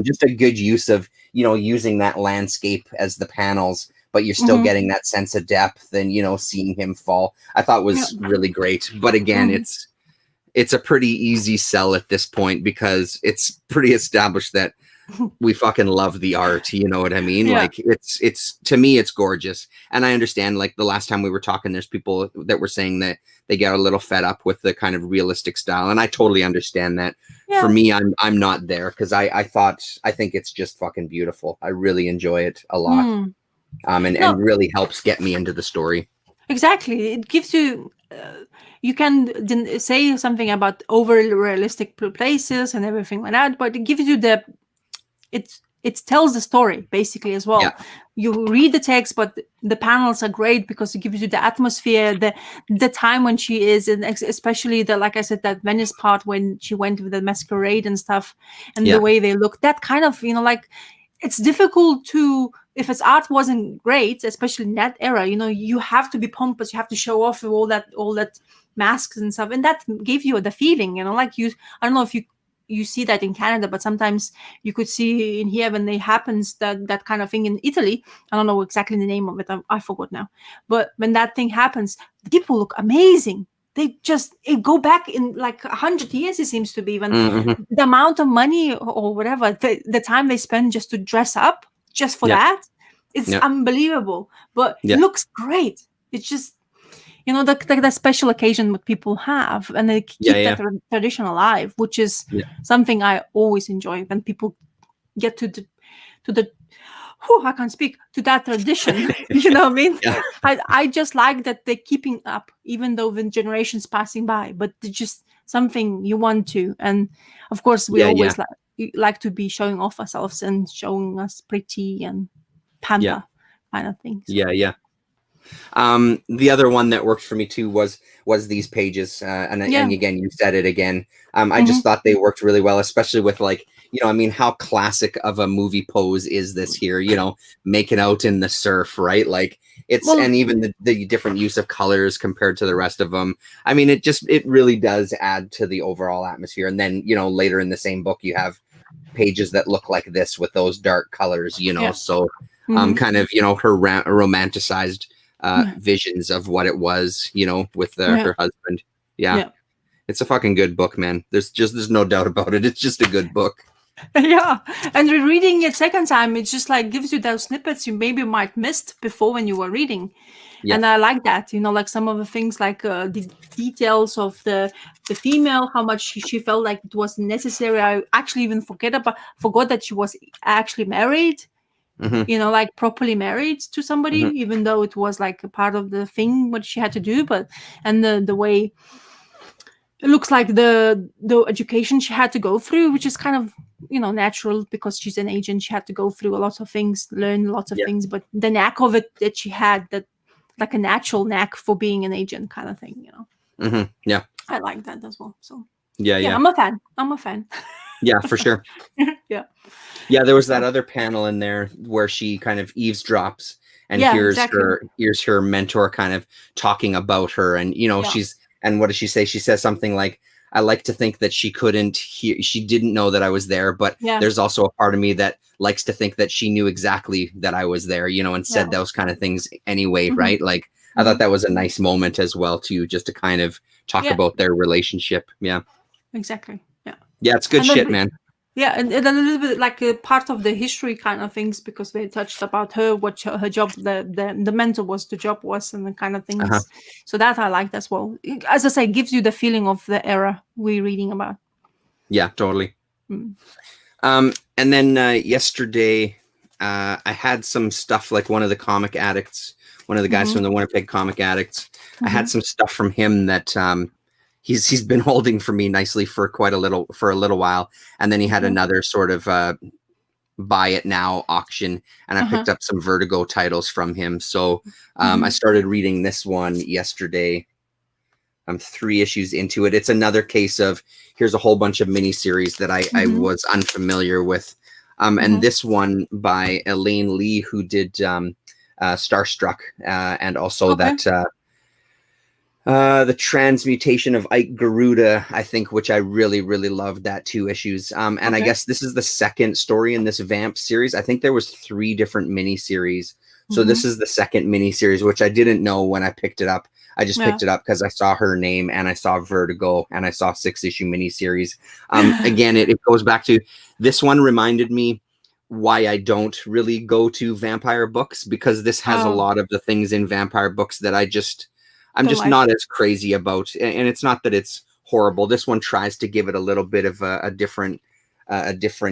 Just a good use of using that landscape as the panels, but you're still getting that sense of depth and seeing him fall. I thought was really great. But again, it's a pretty easy sell at this point, because it's pretty established that we fucking love the art, you know what I mean? Like it's to me it's gorgeous. And I understand, like the last time we were talking, there's people that were saying that they get a little fed up with the kind of realistic style, and I totally understand that. For me, I'm not there, because I think it's just fucking beautiful. I really enjoy it a lot. And really helps get me into the story. Exactly. It gives you you can say something about over realistic places and everything like that, but it gives you it tells the story basically as well. You read the text, but the panels are great because it gives you the atmosphere, the time when she is, and especially like I said, that Venice part when she went with the masquerade and stuff, and the way they look. That kind of like it's difficult to, if its art wasn't great, especially in that era, you have to be pompous, you have to show off with all that masks and stuff, and that gave you the feeling, like I don't know if you see that in Canada, but sometimes you could see in here when it happens that kind of thing in Italy. I don't know exactly the name of it. I forgot now. But when that thing happens, the people look amazing. They just go back in like 100 years, it seems to be, when the amount of money or whatever, the time they spend just to dress up just for that, it's unbelievable. But it looks great. It's just, the special occasion what people have, and they keep that tradition alive, which is something I always enjoy when people get to the I can't speak, to that tradition. You know what I mean? I just like that they're keeping up, even though the generations passing by, but it's just something you want to. And of course, we always like to be showing off ourselves and showing us pretty and pamper kind of things. The other one that worked for me too was these pages, and again, you said it again. I just thought they worked really well, especially with like, how classic of a movie pose is this here? Making out in the surf, right? Like and even the different use of colors compared to the rest of them. I mean, it really does add to the overall atmosphere. And then later in the same book, you have pages that look like this with those dark colors. So kind of her romanticized visions of what it was, with her husband. It's a fucking good book, man. There's no doubt about it. It's just a good book. And reading it second time, it just like gives you those snippets you maybe might missed before when you were reading. And I like that, like some of the things, like the details of the female, how much she felt like it was necessary. I actually even forgot that she was actually married. Like properly married to somebody, even though it was like a part of the thing what she had to do. But and the way it looks like the education she had to go through, which is kind of natural, because she's an agent. She had to go through a lot of things, learn lots of things, but the knack of it that she had, that like a natural knack for being an agent kind of thing. Yeah, I like that as well. So yeah, I'm a fan. Yeah, for sure. Yeah. Yeah, there was that other panel in there where she kind of eavesdrops and hears her mentor kind of talking about her, and and what does she say? She says something like, I like to think that she didn't know that I was there, but there's also a part of me that likes to think that she knew exactly that I was there, and said those kind of things anyway, right? Like, I thought that was a nice moment as well too, just to kind of talk about their relationship. Yeah. Exactly. Yeah. Yeah, it's good shit, man. Yeah, and a little bit like a part of the history kind of things, because they touched about her, what her job, the mentor was, the job was, and the kind of things. So that I liked as well. As I say, gives you the feeling of the era we're reading about. Yeah, totally. And then yesterday, I had some stuff, like one of the comic addicts, one of the guys from the Winnipeg Comic Addicts. I had some stuff from him that he's been holding for me nicely for a little while, and then he had another sort of buy it now auction, and I picked up some Vertigo titles from him. So I started reading this one yesterday. I'm 3 issues into it. It's another case of, here's a whole bunch of miniseries that I was unfamiliar with. And this one by Elaine Lee, who did Starstruck, and also the Transmutation of Ike Garuda, I think, which I really, really loved, that 2 issues. And I guess this is the second story in this Vamp series. I think there was 3 different miniseries. So this is the second miniseries, which I didn't know when I picked it up. I just picked it up because I saw her name, and I saw Vertigo, and I saw 6-issue miniseries. Again, it goes back to, this one reminded me why I don't really go to vampire books, because this has a lot of the things in vampire books that I'm just not as crazy about. And it's not that it's horrible. This one tries to give it a little bit of a different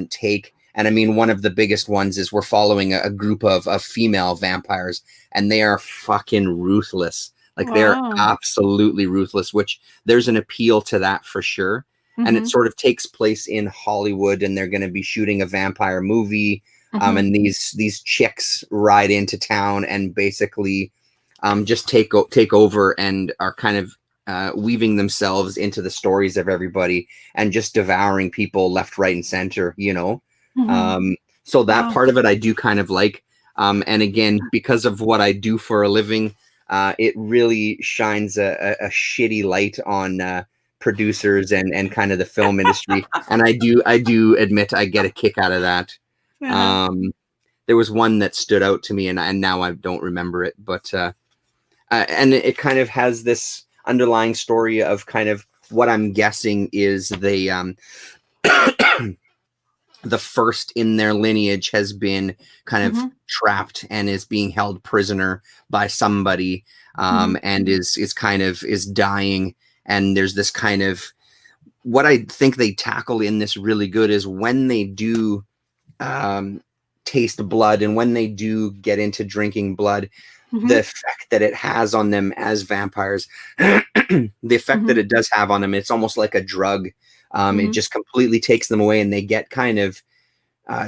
take. And I mean, one of the biggest ones is we're following a group of female vampires, and they are fucking ruthless. Like, they're absolutely ruthless, which there's an appeal to that for sure. And it sort of takes place in Hollywood, and they're going to be shooting a vampire movie. And these chicks ride into town and basically just take over, and are kind of weaving themselves into the stories of everybody, and just devouring people left, right, and center, so that part of it I do kind of like. And again, because of what I do for a living, it really shines a shitty light on producers and kind of the film industry. And I do admit I get a kick out of that. There was one that stood out to me, and now I don't remember it, but and it kind of has this underlying story of kind of what I'm guessing is the the first in their lineage has been kind of trapped and is being held prisoner by somebody, and is dying. And there's this kind of, what I think they tackle in this really good is when they do taste blood, and when they do get into drinking blood, the effect that it has on them as vampires, the effect that it does have on them, it's almost like a drug. It just completely takes them away, and they get kind of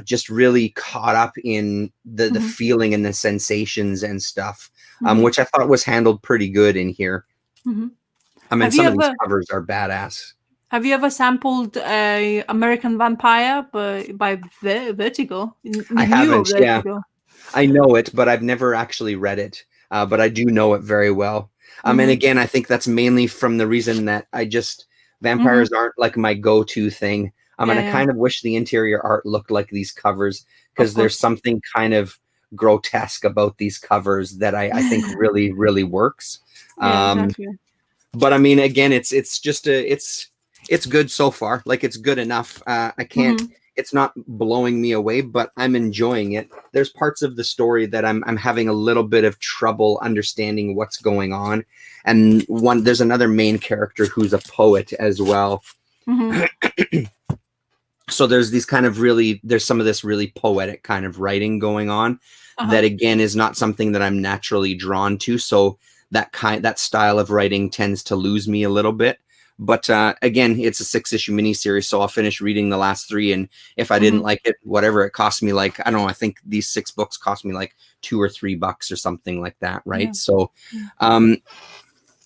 just really caught up in the feeling and the sensations and stuff, which I thought was handled pretty good in here. I mean, some of these covers are badass. Have you ever sampled American Vampire by Vertigo? I haven't. Yeah, I know it, but I've never actually read it. But I do know it very well. And again, I think that's mainly from the reason that vampires aren't like my go-to thing. And I kind of wish the interior art looked like these covers, because there's something kind of grotesque about these covers that I think really, really works. Exactly. But I mean, again, it's just it's good so far. Like, it's good enough. I can't. It's not blowing me away, but I'm enjoying it. There's parts of the story that I'm having a little bit of trouble understanding what's going on. And there's another main character who's a poet as well. So there's there's some of this really poetic kind of writing going on that, again, is not something that I'm naturally drawn to. So that style of writing tends to lose me a little bit. But again, it's a 6-issue miniseries, so I'll finish reading the last 3. And if I didn't like it, whatever, it cost me like, I don't know, I think these 6 books cost me like $2 or $3 or something like that, right? So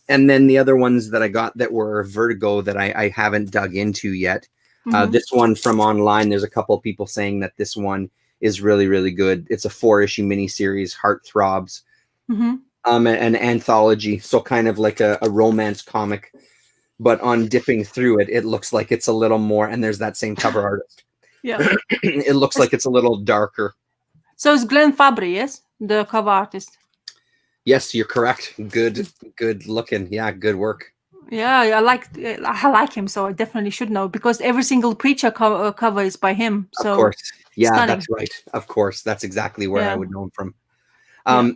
And then the other ones that I got that were Vertigo that I haven't dug into yet. This one from online, there's a couple of people saying that this one is really, really good. It's a 4-issue miniseries, Heartthrobs, an anthology. So kind of like a romance comic, but on dipping through it, it looks like it's a little more, and there's that same cover artist. Yeah. It looks like it's a little darker. So it's Glenn Fabry, yes? The cover artist. Yes, you're correct. Good looking. Yeah, good work. Yeah, I like him, so I definitely should know, because every single Preacher cover is by him. So of course. Yeah, stunning. That's right. Of course. That's exactly where I would know him from.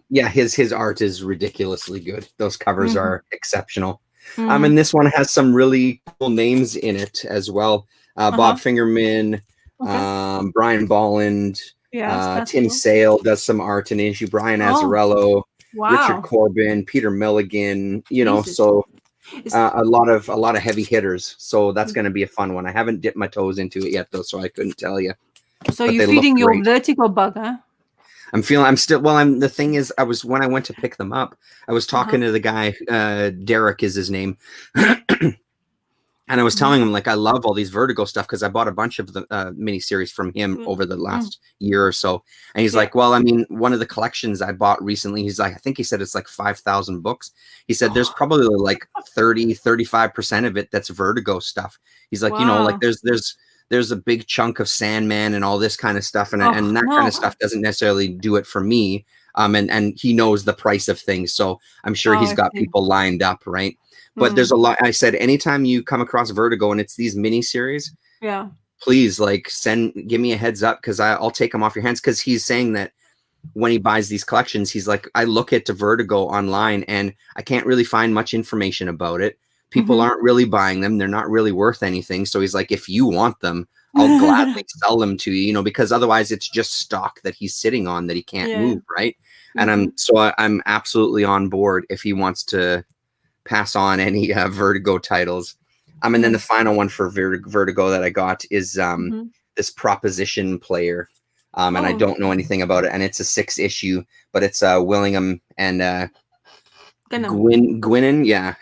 Yeah. His art is ridiculously good. Those covers are exceptional. And this one has some really cool names in it as well. Bob Fingerman, Brian Bolland, Tim Sale does some art in issue, Brian Azzarello, Richard Corbin, Peter Milligan, Jesus. So a lot of heavy hitters. So that's going to be a fun one. I haven't dipped my toes into it yet though, so I couldn't tell you. So you're feeding your Vertigo bug, huh? The thing is, when I went to pick them up, I was talking to the guy, Derek is his name. And I was telling him, like, I love all these Vertigo stuff because I bought a bunch of the miniseries from him over the last year or so. And he's like, well, I mean, one of the collections I bought recently, he's like, I think he said it's like 5,000 books. He said there's probably like 35% of it that's Vertigo stuff. He's like, like there's a big chunk of Sandman and all this kind of stuff. And that kind of stuff doesn't necessarily do it for me. And he knows the price of things. So I'm sure he's got people lined up, right? But there's a lot. I said, anytime you come across Vertigo and it's these miniseries, please give me a heads up, because I'll take them off your hands. Because he's saying that when he buys these collections, he's like, I look at Vertigo online and I can't really find much information about it. People aren't really buying them. They're not really worth anything. So he's like, if you want them, I'll gladly sell them to you, because otherwise it's just stock that he's sitting on that he can't move, right? And I'm absolutely on board if he wants to pass on any Vertigo titles. And then the final one for Vertigo that I got is this Proposition Player. And I don't know anything about it. And it's a 6-issue, but it's Willingham and Gwinnen. Yeah.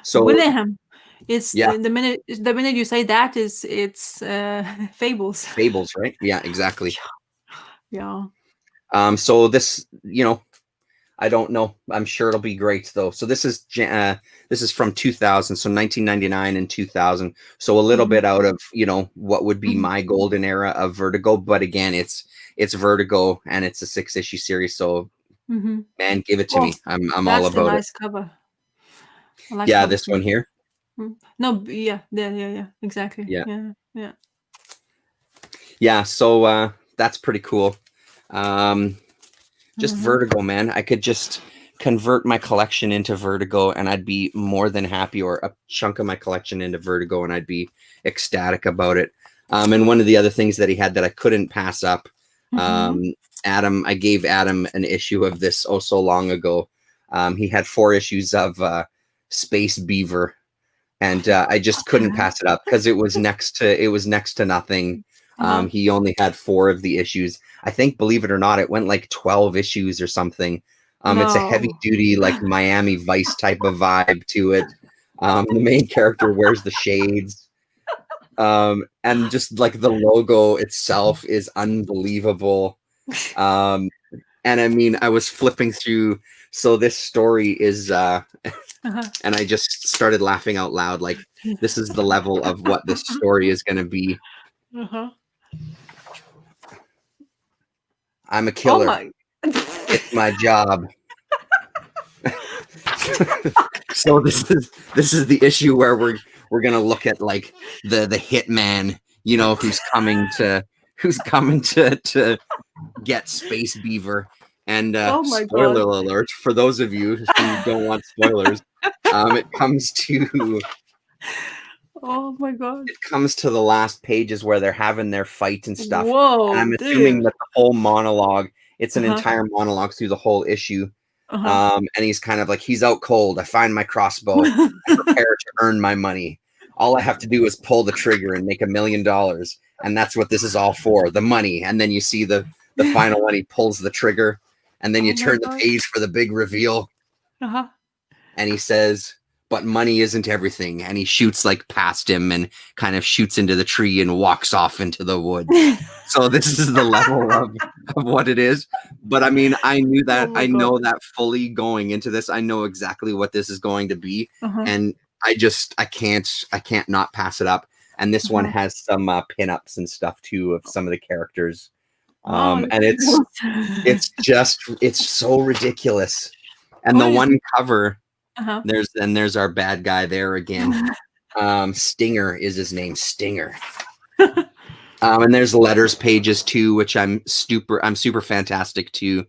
So Willingham. It's the minute you say that it's Fables. Fables, right? Yeah, exactly. Yeah. So this, I don't know. I'm sure it'll be great though. So this is from 2000, so 1999 and 2000. So a little bit out of what would be my golden era of Vertigo, but again, it's Vertigo and it's a 6-issue series. So man, give it to me. I'm all about nice cover. I like this one here. No, yeah, exactly. Yeah. So that's pretty cool. Just Vertigo, man. I could just convert my collection into Vertigo and I'd be more than happy, or a chunk of my collection into Vertigo and I'd be ecstatic about it. And one of the other things that he had that I couldn't pass up, I gave Adam an issue of this so long ago. He had 4 issues of Space Beaver, and I just couldn't pass it up because it was next to nothing. He only had 4 of the issues. I think, believe it or not, it went like 12 issues or something. It's a heavy duty, like Miami Vice type of vibe to it. The main character wears the shades. And just like the logo itself is unbelievable. And I mean, I was flipping through. So this story is, and I just started laughing out loud. Like, this is the level of what this story is going to be. I'm a killer. It's my job. So this is the issue where we're gonna look at like the hitman, who's coming to get Space Beaver. And spoiler alert for those of you who don't want spoilers, it comes to. Oh my God. It comes to the last pages where they're having their fight and stuff. Whoa, and I'm assuming that the whole monologue, it's an entire monologue through the whole issue. And he's kind of like, he's out cold. I find my crossbow. I prepare to earn my money. All I have to do is pull the trigger and make $1 million. And that's what this is all for, the money. And then you see the final one, he pulls the trigger. And then you turn the page for the big reveal. and he says, "But money isn't everything," and he shoots like past him and kind of shoots into the tree and walks off into the woods. So this is the level of what it is. But I mean, I knew that. I know that fully going into this. I know exactly what this is going to be, and I can't not pass it up. And this one has some pinups and stuff too of some of the characters, and it's so ridiculous. And the one cover, there's our bad guy there again. Stinger is his name, Stinger. And there's letters pages too, which I'm super fantastic too.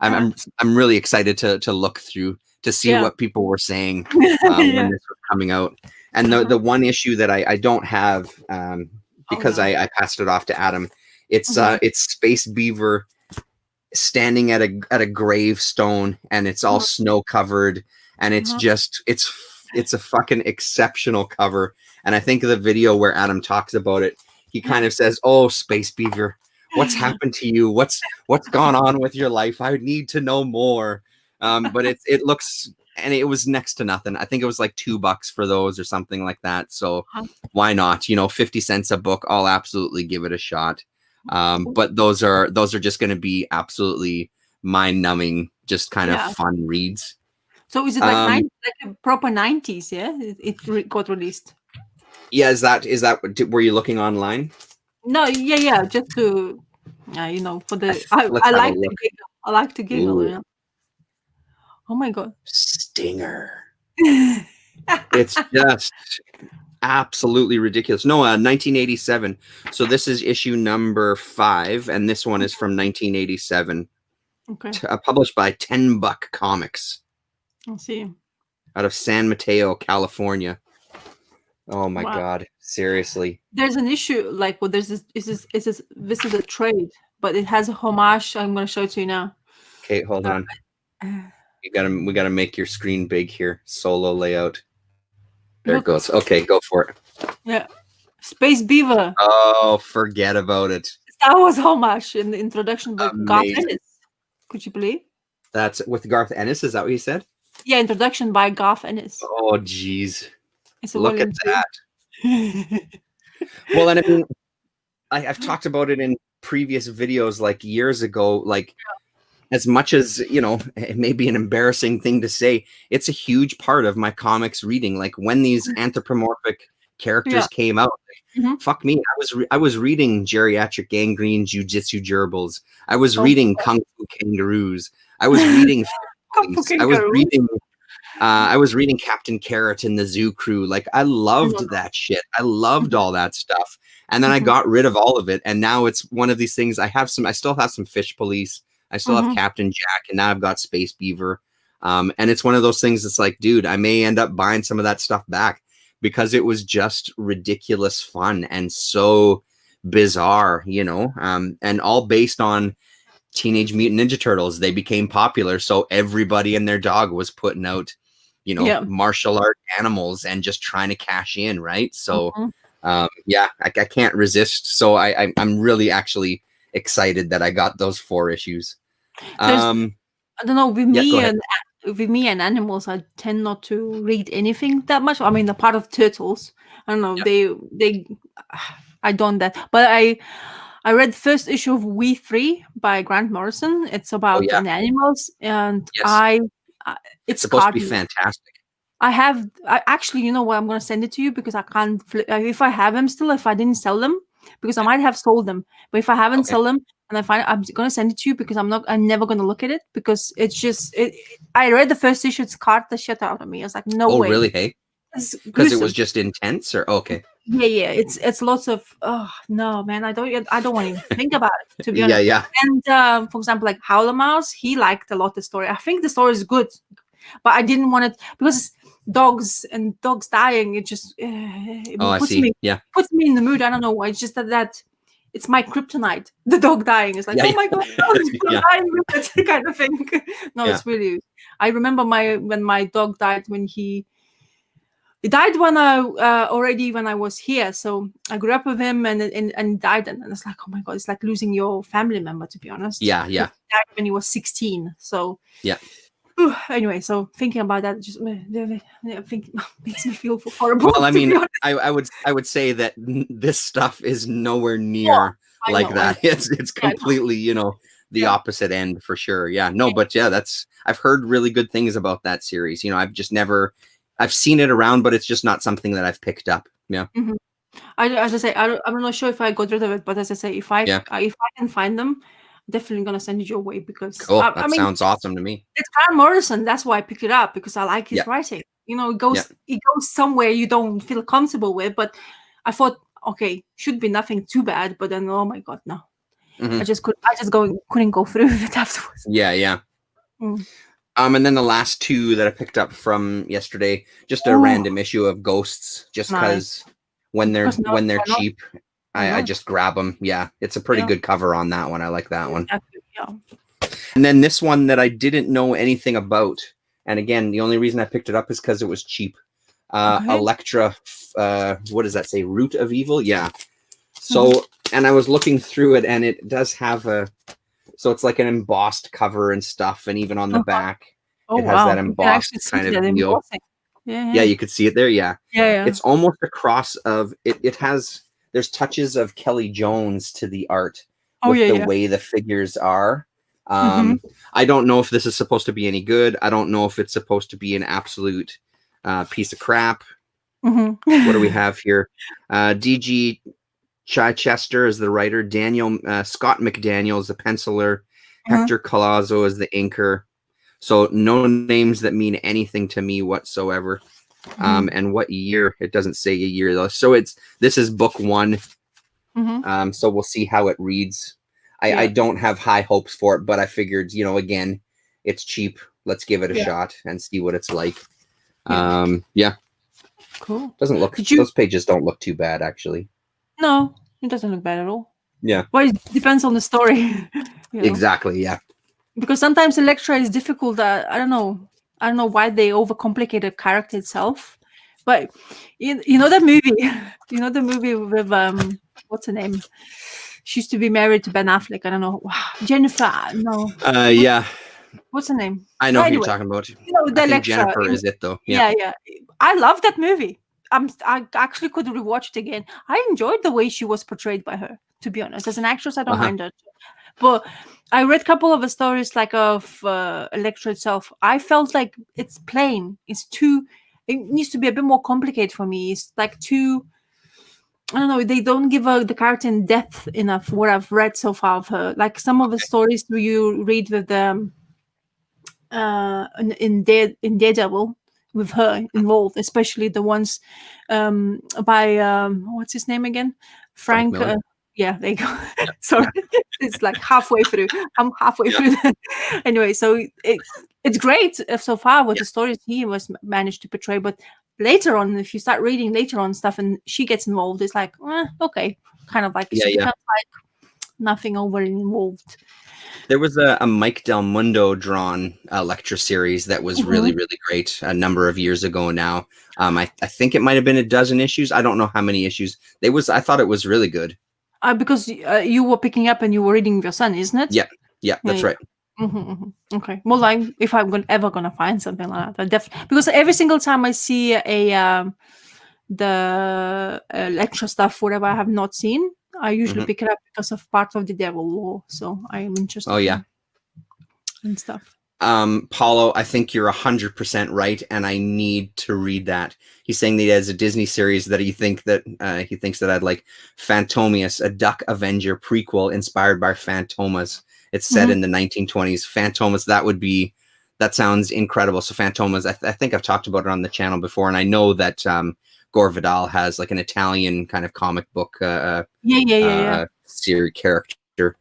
I'm really excited to look through to see what people were saying when this was coming out. And the one issue that I don't have because I passed it off to Adam. It's Space Beaver standing at a gravestone, and it's all snow covered, and it's just it's a fucking exceptional cover. And I think of the video where Adam talks about it, he kind of says, "Oh, Space Beaver, what's happened to you? What's gone on with your life? I need to know more." But it looks, and it was next to nothing. I think it was like $2 for those or something like that. So why not? 50 cents a book. I'll absolutely give it a shot. But those are just going to be absolutely mind-numbing, just kind of fun reads. So is it like a proper 90s? Yeah, it got released. Yeah, is that were you looking online? No, yeah, just to for the I like to giggle. Oh my god, Stinger! It's just absolutely ridiculous. No, 1987. So this is issue number 5, and this one is from 1987. Okay. Published by $10 Comics. I see. Out of San Mateo, California. Oh my god! Seriously. There's an issue there's this. This is a trade, but it has a homage. I'm going to show it to you now. Okay, hold on. We gotta make your screen big here. Solo layout. There it goes. Okay, go for it. Yeah, Space Beaver. Oh, forget about it. That was homage in the introduction by Garth Ennis. Could you believe? That's with Garth Ennis. Is that what you said? Yeah, introduction by Garth Ennis. Oh, geez. Look at that. Well, and I mean, I've talked about it in previous videos, like years ago. Like, as much as it may be an embarrassing thing to say, it's a huge part of my comics reading. Like when these anthropomorphic characters came out, fuck me, I was reading Geriatric Gangrene Jiu-Jitsu Gerbils. I was reading Kung Fu Kangaroos. I was reading I was reading Captain Carrot and the Zoo Crew. Like, I loved that shit. I loved all that stuff. And then I got rid of all of it. And now it's one of these things. I still have some Fish Police. I still have Captain Jack. And now I've got Space Beaver. And it's one of those things that's like, dude, I may end up buying some of that stuff back because it was just ridiculous fun and so bizarre, and all based on Teenage Mutant Ninja Turtles. They became popular. So everybody and their dog was putting out martial art animals and just trying to cash in, right? So I can't resist. So I'm really actually excited that I got those 4 issues. I don't know, with me and animals, I tend not to read anything that much. I mean, the part of turtles, I don't know, they I don't that, but I read the first issue of We 3 by Grant Morrison. It's about animals, and it's supposed to be fantastic. I actually, you know what, I'm going to send it to you because I can't if I have them still, if I didn't sell them, because I might have sold them, but if I haven't sold them and I find, I'm going to send it to you because I'm never going to look at it because it's just I read the first issue, it's scarred the shit out of me. I was like, no way. Oh really? Hey, because it was just intense, or yeah, it's lots of, oh no, man, I don't want to even think about it, to be honest. And for example, like Howler Mouse, he liked a lot the story. I think the story is good, but I didn't want it because dogs dying, it just puts me in the mood. I don't know why. It's just that it's my kryptonite. The dog dying is like, oh my god, dying with it kind of thing. No, it's really. I remember when my dog died, when he died when I was here. So I grew up with him and died, and it's like, oh my god, it's like losing your family member, to be honest. Yeah. He died when he was 16. So Anyway, so thinking about that just I think makes me feel horrible. Well, I mean, I would say that this stuff is nowhere near like that. It's completely, the opposite end for sure. Yeah, no, but I've heard really good things about that series. I've seen it around, but it's just not something that I've picked up. Yeah. Mm-hmm. As I say, I'm not sure if I got rid of it, but as I say, if I can find them, definitely gonna send it your way because cool. That sounds awesome to me. It's Grant Morrison. That's why I picked it up because I like his writing. It goes somewhere you don't feel comfortable with. But I thought, okay, should be nothing too bad. But then, oh my god, no! Mm-hmm. I just couldn't go through with it afterwards. Yeah. Mm. And then the last two that I picked up from yesterday, just a random issue of Ghosts, just because when they're cheap, I just grab them. Yeah, it's a pretty good cover on that one. I like that one. Yeah. And then this one that I didn't know anything about, and again, the only reason I picked it up is because it was cheap. Elektra, what does that say? Root of Evil? Yeah. So, and I was looking through it, and it does have so it's like an embossed cover and stuff, and even on the back, it has that embossed kind of deal. Yeah, you could see it there. Yeah. It's almost a cross of it. There's touches of Kelly Jones to the art with the way the figures are. I don't know if this is supposed to be any good. I don't know if it's supposed to be an absolute piece of crap. What do we have here? D.G. Chichester is the writer. Scott McDaniel is the penciler. Hector Collazo is the inker. So no names that mean anything to me whatsoever. And what year? It doesn't say a year though. So this is book 1. So we'll see how it reads. I don't have high hopes for it, but I figured, again, it's cheap. Let's give it a shot and see what it's like. Cool. Doesn't look. Those pages don't look too bad, actually. No, it doesn't look bad at all. Yeah. Well, it depends on the story. Exactly. Yeah. Because sometimes Elektra is difficult. I don't know why they overcomplicate the character itself. But you know the movie. You know the movie with what's her name? She used to be married to Ben Affleck. I don't know. Jennifer. No. Yeah. What's her name? I know who you're talking about. The Elektra. Jennifer is it though? Yeah. I love that movie. I actually could rewatch it again. I enjoyed the way she was portrayed by her. To be honest, as an actress, I don't mind her. But I read a couple of the stories of Elektra itself. I felt like it's plain. It needs to be a bit more complicated for me. It's too. I don't know. They don't give the character in depth enough. What I've read so far of her, some of the stories you read with them in Daredevil, with her involved, especially the ones by what's his name again, Frank. Yeah, there you go. Sorry, it's halfway through. I'm halfway through. Anyway, so it's great so far with the stories he was managed to portray, but later on, if you start reading later on stuff and she gets involved, it's okay, kind of nothing overly involved. There was a Mike Del Mundo drawn Elektra series that was really, really great a number of years ago now. I think it might have been a dozen issues. I don't know how many issues. I thought it was really good. Because you were picking up and you were reading with your son, isn't it? Yeah, that's right. Okay. Well, if I'm ever gonna find something like that, definitely, because every single time I see the Elektra stuff, whatever I have not seen, I usually pick it up because of part of the Devil lore. So I am interested. Oh yeah, and stuff. Paulo, I think you're 100% right, and I need to read that. He's saying that he has a Disney series that he thinks that I'd like. Phantomius, a Duck Avenger prequel inspired by Phantomas. It's set in the 1920s. Phantomas, that sounds incredible. So Phantomas, I think I've talked about it on the channel before, and I know that Gore Vidal has an Italian kind of comic book series character.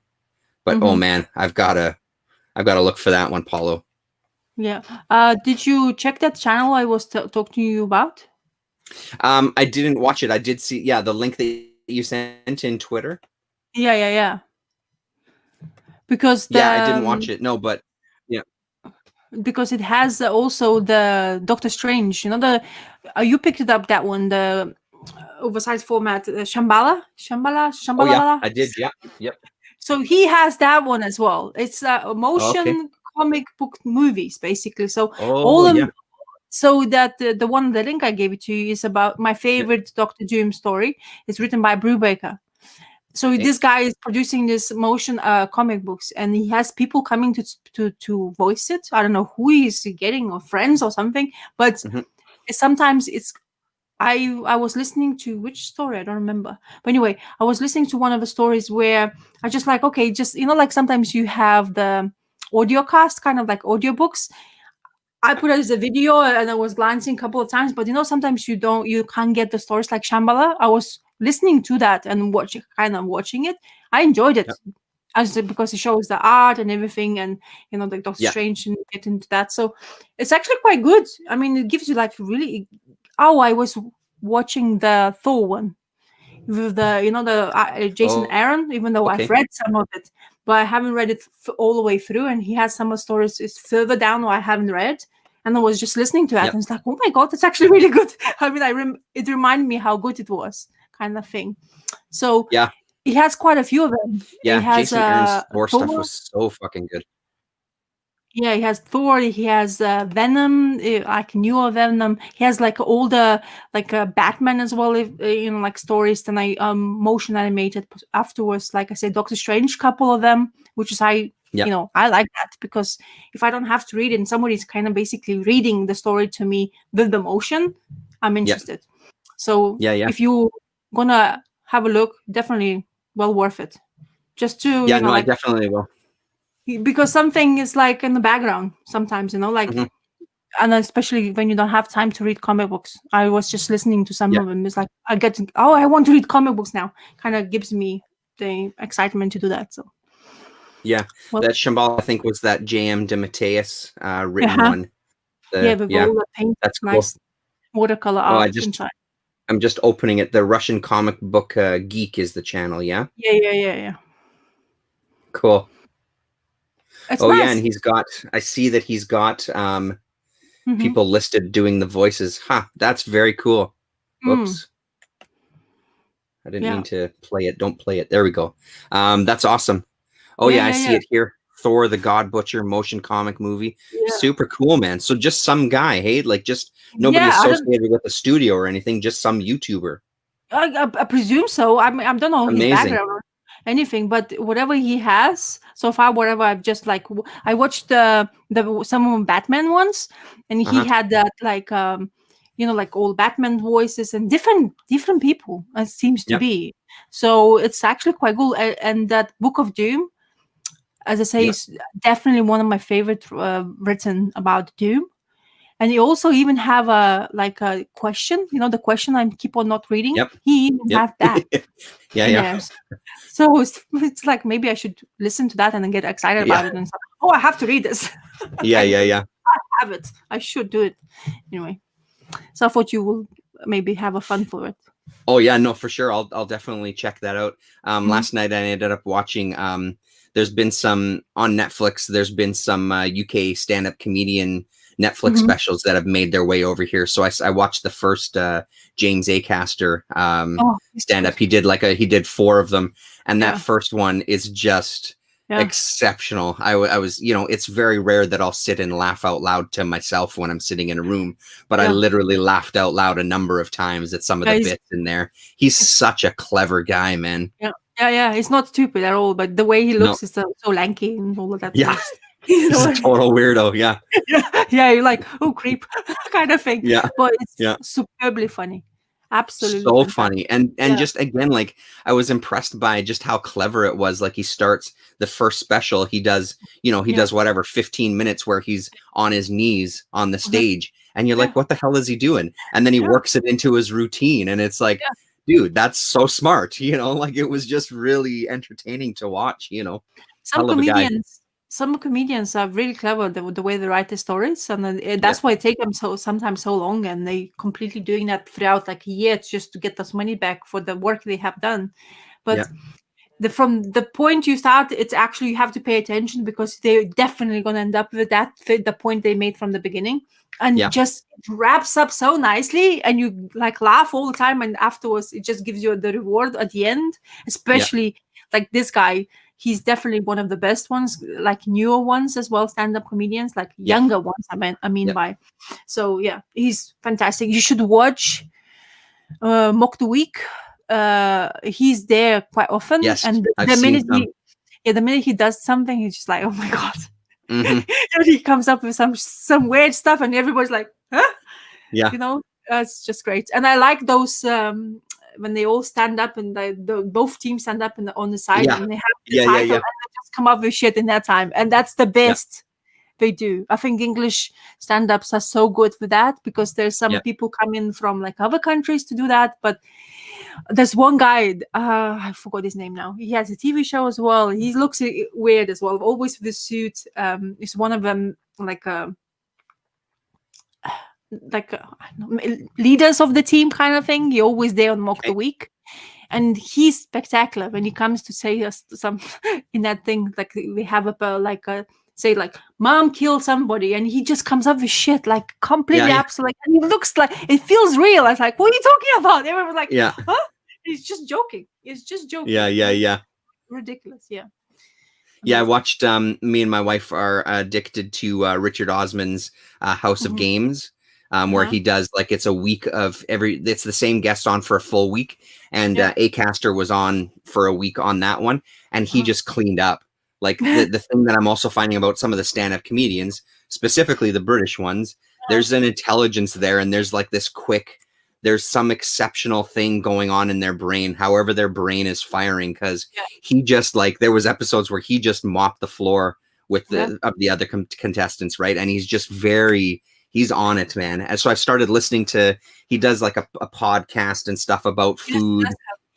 But oh man, I've got to look for that one, Paulo. Yeah. Did you check that channel I was talking to you about? I didn't watch it. I did see, the link that you sent in Twitter. Yeah. Because I didn't watch it. No, but yeah. Because it has also the Doctor Strange. You picked it up, that one, the oversized format, Shambhala. Oh yeah, I did. Yeah. Yep. So he has that one as well. It's a motion comic book movies, basically. So all of them. So that the one, the link I gave it to you, is about my favorite Doctor Doom story. It's written by Brubaker. So this guy is producing this motion comic books, and he has people coming to voice it. I don't know who he's getting, or friends or something. But sometimes it's. I was listening to which story, I don't remember. But anyway, I was listening to one of the stories where I just like, okay, just like sometimes you have the audio cast, kind of like audiobooks. I put it as a video and I was glancing a couple of times, but sometimes you can't get the stories like Shambhala. I was listening to that and watching it. I enjoyed it because it shows the art and everything, and the Doctor Strange and get into that. So it's actually quite good. I mean, it gives you like really. Oh, I was watching the Thor one with the Jason Aaron, even though I've read some of it, but I haven't read it all the way through. And he has some of stories is further down or I haven't read. And I was just listening to it and it's like, oh my God, that's actually really good. I mean, it reminded me how good it was, kind of thing. So he has quite a few of them. Yeah, Jason Aaron's Thor stuff was so fucking good. Yeah, he has Thor. He has Venom, like newer Venom. He has like older, like Batman as well. Like stories. Then I motion animated afterwards. Like I said, Doctor Strange, couple of them, which is I like that because if I don't have to read it and somebody's kind of basically reading the story to me with the motion, I'm interested. So if you gonna have a look, definitely well worth it. Just to I definitely will. Because something is like in the background sometimes, and especially when you don't have time to read comic books. I was just listening to some of them. It's like I want to read comic books now. Kind of gives me the excitement to do that. So that Shambhala I think was that J.M. DeMatteis written one. With all the paint. That's nice cool. Watercolor art inside. I'm just opening it. The Russian Comic Book Geek is the channel. Yeah. Cool. It's nice. And I see that he's got people listed doing the voices. That's very cool. Whoops. I didn't mean to play it. Don't play it. There we go. That's awesome. I see it here. Thor the God Butcher motion comic movie. Super cool, man. So just some guy, hey? Like just nobody associated with a studio or anything, just some YouTuber. I presume so. I mean, I don't know his background or anything, but whatever he has so far, whatever I've just like I watched the some of Batman ones, and he had that like like old Batman voices and different people. It seems to be so it's actually quite cool. And that Book of Doom, as I say, is definitely one of my favorite written about Doom. And you also even have a question, the question I keep on not reading. He even have that. So it's like maybe I should listen to that and then get excited about it and say, oh, I have to read this. I have it. I should do it anyway. So I thought you will maybe have a fun for it. Oh yeah, no, for sure. I'll definitely check that out. Last night I ended up watching. There's been some on Netflix. There's been some UK stand-up comedian Netflix specials that have made their way over here. So I watched the first James Acaster stand-up. He did 4 of them, and that first one is just exceptional. I was, it's very rare that I'll sit and laugh out loud to myself when I'm sitting in a room, but I literally laughed out loud a number of times at some of the bits in there. He's such a clever guy, man. Yeah. He's not stupid at all, but the way he looks is so lanky and all of that. Yeah. He's a total weirdo. Yeah. You're like, oh, creep kind of thing. Yeah. But it's superbly funny. Absolutely. So funny. And just again, like I was impressed by just how clever it was. Like he starts the first special, he does, does whatever, 15 minutes where he's on his knees on the stage. And you're like, what the hell is he doing? And then he works it into his routine. And it's like, dude, that's so smart. Like it was just really entertaining to watch, Some comedians are really clever the way they write the stories, and that's why it takes them sometimes so long, and they completely doing that throughout like a year just to get this money back for the work they have done. But from the point you start, it's actually you have to pay attention because they're definitely going to end up with the point they made from the beginning, and just wraps up so nicely, and you like laugh all the time, and afterwards it just gives you the reward at the end, especially like this guy. he's definitely one of the best ones, like newer ones as well, stand-up comedians, like younger ones. I mean by. So yeah, he's fantastic. You should watch Mock the Week. He's there quite often, and the minute he does something, he's just like, oh my god. And he comes up with some weird stuff, and everybody's like, huh? Yeah, you know, it's just great. And I like those when they all stand up and both teams stand up on the side, and they have the title, and they just come up with shit in that time, and that's the best they do. I think English stand-ups are so good for that, because there's some people coming from like other countries to do that, but there's one guy, I forgot his name now. He has a TV show as well. He looks weird as well, always with the suit. It's one of them, like leaders of the team kind of thing. He always there on Mock the Week, and he's spectacular when he comes to say us some in that thing. Like we have say like mom killed somebody, and he just comes up with shit like completely absolute, and he looks like it feels real. I was like, what are you talking about? Everyone was like, huh? He's just joking. Yeah. Ridiculous. I watched me and my wife are addicted to Richard Osman's House of Games, where he does like it's a week of it's the same guest on for a full week, and Acaster was on for a week on that one, and he just cleaned up. Like the thing that I'm also finding about some of the stand-up comedians, specifically the British ones, there's an intelligence there, and there's like this there's some exceptional thing going on in their brain, however their brain is firing, because he just like, there was episodes where he just mopped the floor with the other contestants, right? And he's just he's on it, man. And so I've started listening to, he does like a podcast and stuff about food.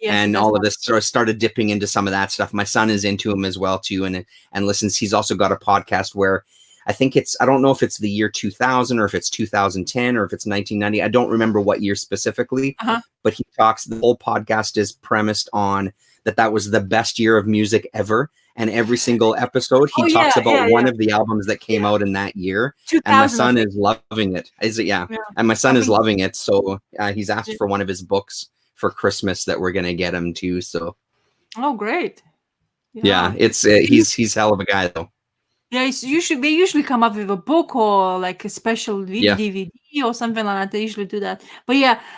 And all of this, so I started dipping into some of that stuff. My son is into him as well too, and listens. He's also got a podcast where I think I don't know if it's the year 2000 or if it's 2010 or if it's 1990. I don't remember what year specifically, but he talks. The whole podcast is premised on that was the best year of music ever, and every single episode he talks about one of the albums that came out in that year. And my son is loving it. And my son is loving it. So he's asked for one of his books for Christmas that we're gonna get him to. So great. It's he's hell of a guy though. They usually come up with a book or like a special DVD or something like that. They usually do that. But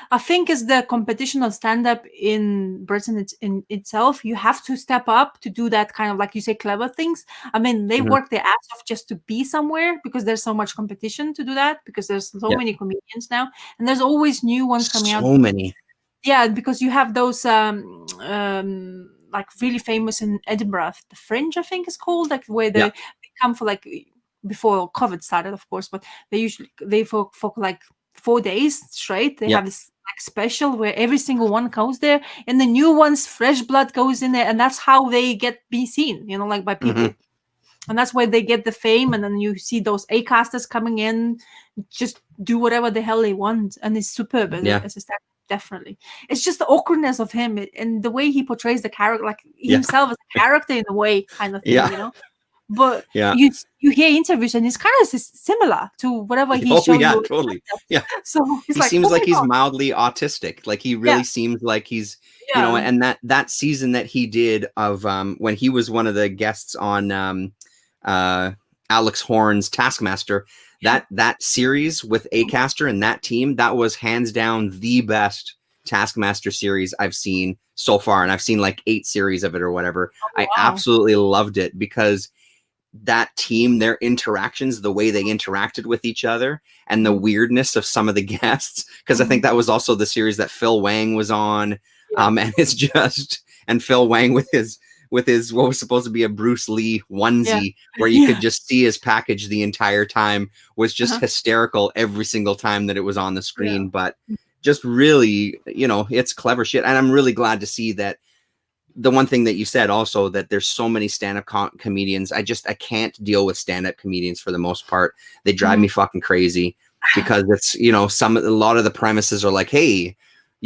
I think as the competition of stand-up in Britain in itself, you have to step up to do that kind of, like you say, clever things. I mean, they work their ass off just to be somewhere, because there's so much competition to do that, because there's so many comedians now, and there's always new ones coming out. So many. Yeah, because you have those like really famous in Edinburgh, the Fringe, I think is called, like where they come for like before COVID started, of course, but they for like 4 days straight. They have this like special where every single one goes there, and the new ones, fresh blood goes in there, and that's how they be seen, like by people. And that's where they get the fame, and then you see those A-casters coming in, just do whatever the hell they want, and it's superb as a stand. Definitely, it's just the awkwardness of him and the way he portrays the character, like himself as a character in a way, kind of thing, But you hear interviews, and it's kind of similar to whatever he showed you. Totally. Yeah. So he seems like he's mildly autistic. Like he really seems like he's, and that season that he did of when he was one of the guests on Alex Horn's Taskmaster. That series with Acaster and that team, that was hands down the best Taskmaster series I've seen so far. And I've seen like 8 series of it or whatever. I absolutely loved it, because that team, their interactions, the way they interacted with each other, and the weirdness of some of the guests, because I think that was also the series that Phil Wang was on. And it's just, and Phil Wang with his what was supposed to be a Bruce Lee onesie, where you could just see his package the entire time, was just hysterical every single time that it was on the screen. But just really, it's clever shit. And I'm really glad to see that. The one thing that you said also, that there's so many stand-up comedians. I can't deal with stand-up comedians for the most part. They drive me fucking crazy, because it's, a lot of the premises are like, hey,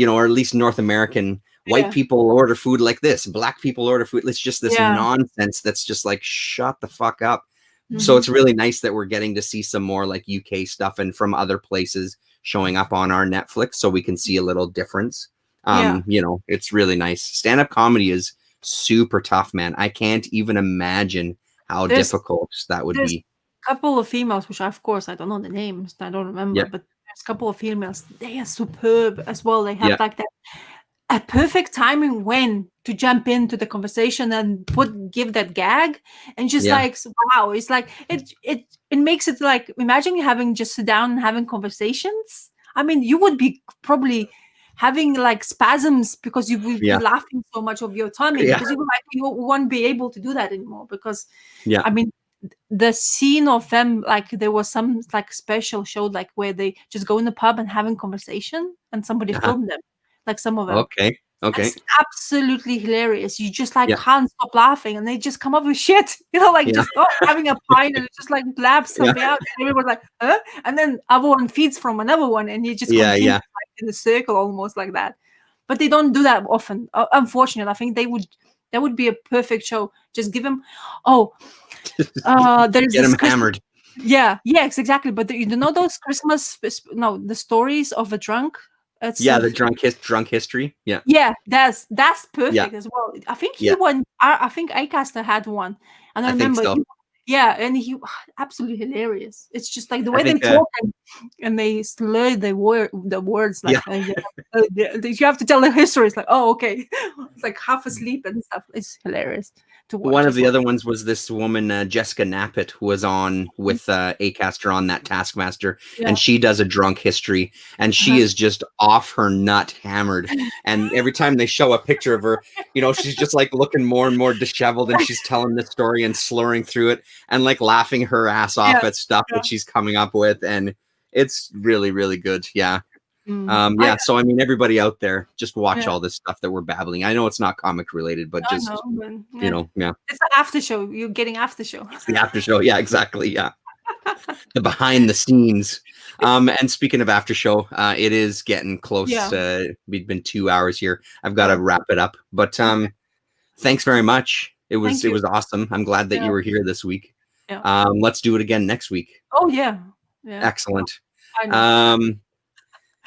or at least North American, white people order food like this, black people order food. It's just this nonsense that's just like, shut the fuck up. So it's really nice that we're getting to see some more like UK stuff and from other places showing up on our Netflix, so we can see a little difference. It's really nice. Stand-up comedy is super tough, man. I can't even imagine how difficult that would be. A couple of females, which of course I don't know the names, I don't remember, Yeah. but there's a couple of females. They are superb as well. They have Yeah. like that a perfect timing when to jump into the conversation and give that gag, and just like, wow, it's like it makes it like, imagine you having just sit down and having conversations. I mean, you would be probably having like spasms because you would be laughing so much of your tummy, because you won't be able to do that anymore, because I mean, the scene of them, like there was some like special show like where they just go in the pub and having conversation and somebody filmed them, like some of them. Okay. It's absolutely hilarious. You just like can't stop laughing, and they just come up with shit, like just having a pint and just like blab something out, and everyone's like, huh? And then other one feeds from another one, and you just continue like, in the circle almost like that. But they don't do that often. Unfortunately, I think that would be a perfect show. Just give them, there's get them hammered. Yes, exactly. But you know those Christmas, the stories of a drunk. The drunk history. That's perfect as well. I think he won. I think Acaster had one, and I remember. Think so. And he absolutely hilarious. It's just like the way they talk and they slur the words. Like you have to tell the history. It's like, oh, okay, it's like half asleep and stuff. It's hilarious to watch. One of the other ones was this woman, Jessica Knappett, who was on with Acaster on that Taskmaster, and she does a drunk history, and she is just off her nut hammered. And every time they show a picture of her, she's just like looking more and more disheveled, and she's telling the story and slurring through it and like laughing her ass off at stuff that she's coming up with, and it's really, really good. So I mean, everybody out there, just watch all this stuff that we're babbling. I know it's not comic related, but just it's an after show. You're getting after show. It's the after show. Yeah, exactly. Yeah. The behind the scenes. And speaking of after show, it is getting close. We've been 2 hours here. I've got to wrap it up, but thanks very much. It was awesome. I'm glad that you were here this week. Let's do it again next week. Oh yeah. Excellent.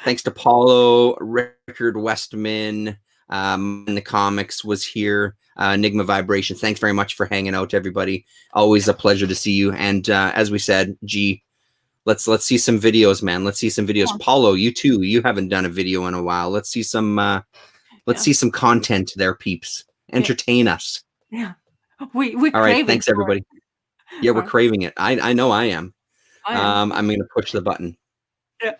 Thanks to Paulo, Richard Westman, in the comics was here. Enigma Vibration. Thanks very much for hanging out, everybody. Always a pleasure to see you. And as we said, let's see some videos, man. Let's see some videos. Paulo, you too. You haven't done a video in a while. Let's see some. See some content there, peeps. Entertain us. Yeah. We all right. Thanks, everybody. Yeah, we're craving it. I know I am. I'm going to push the button. Yeah.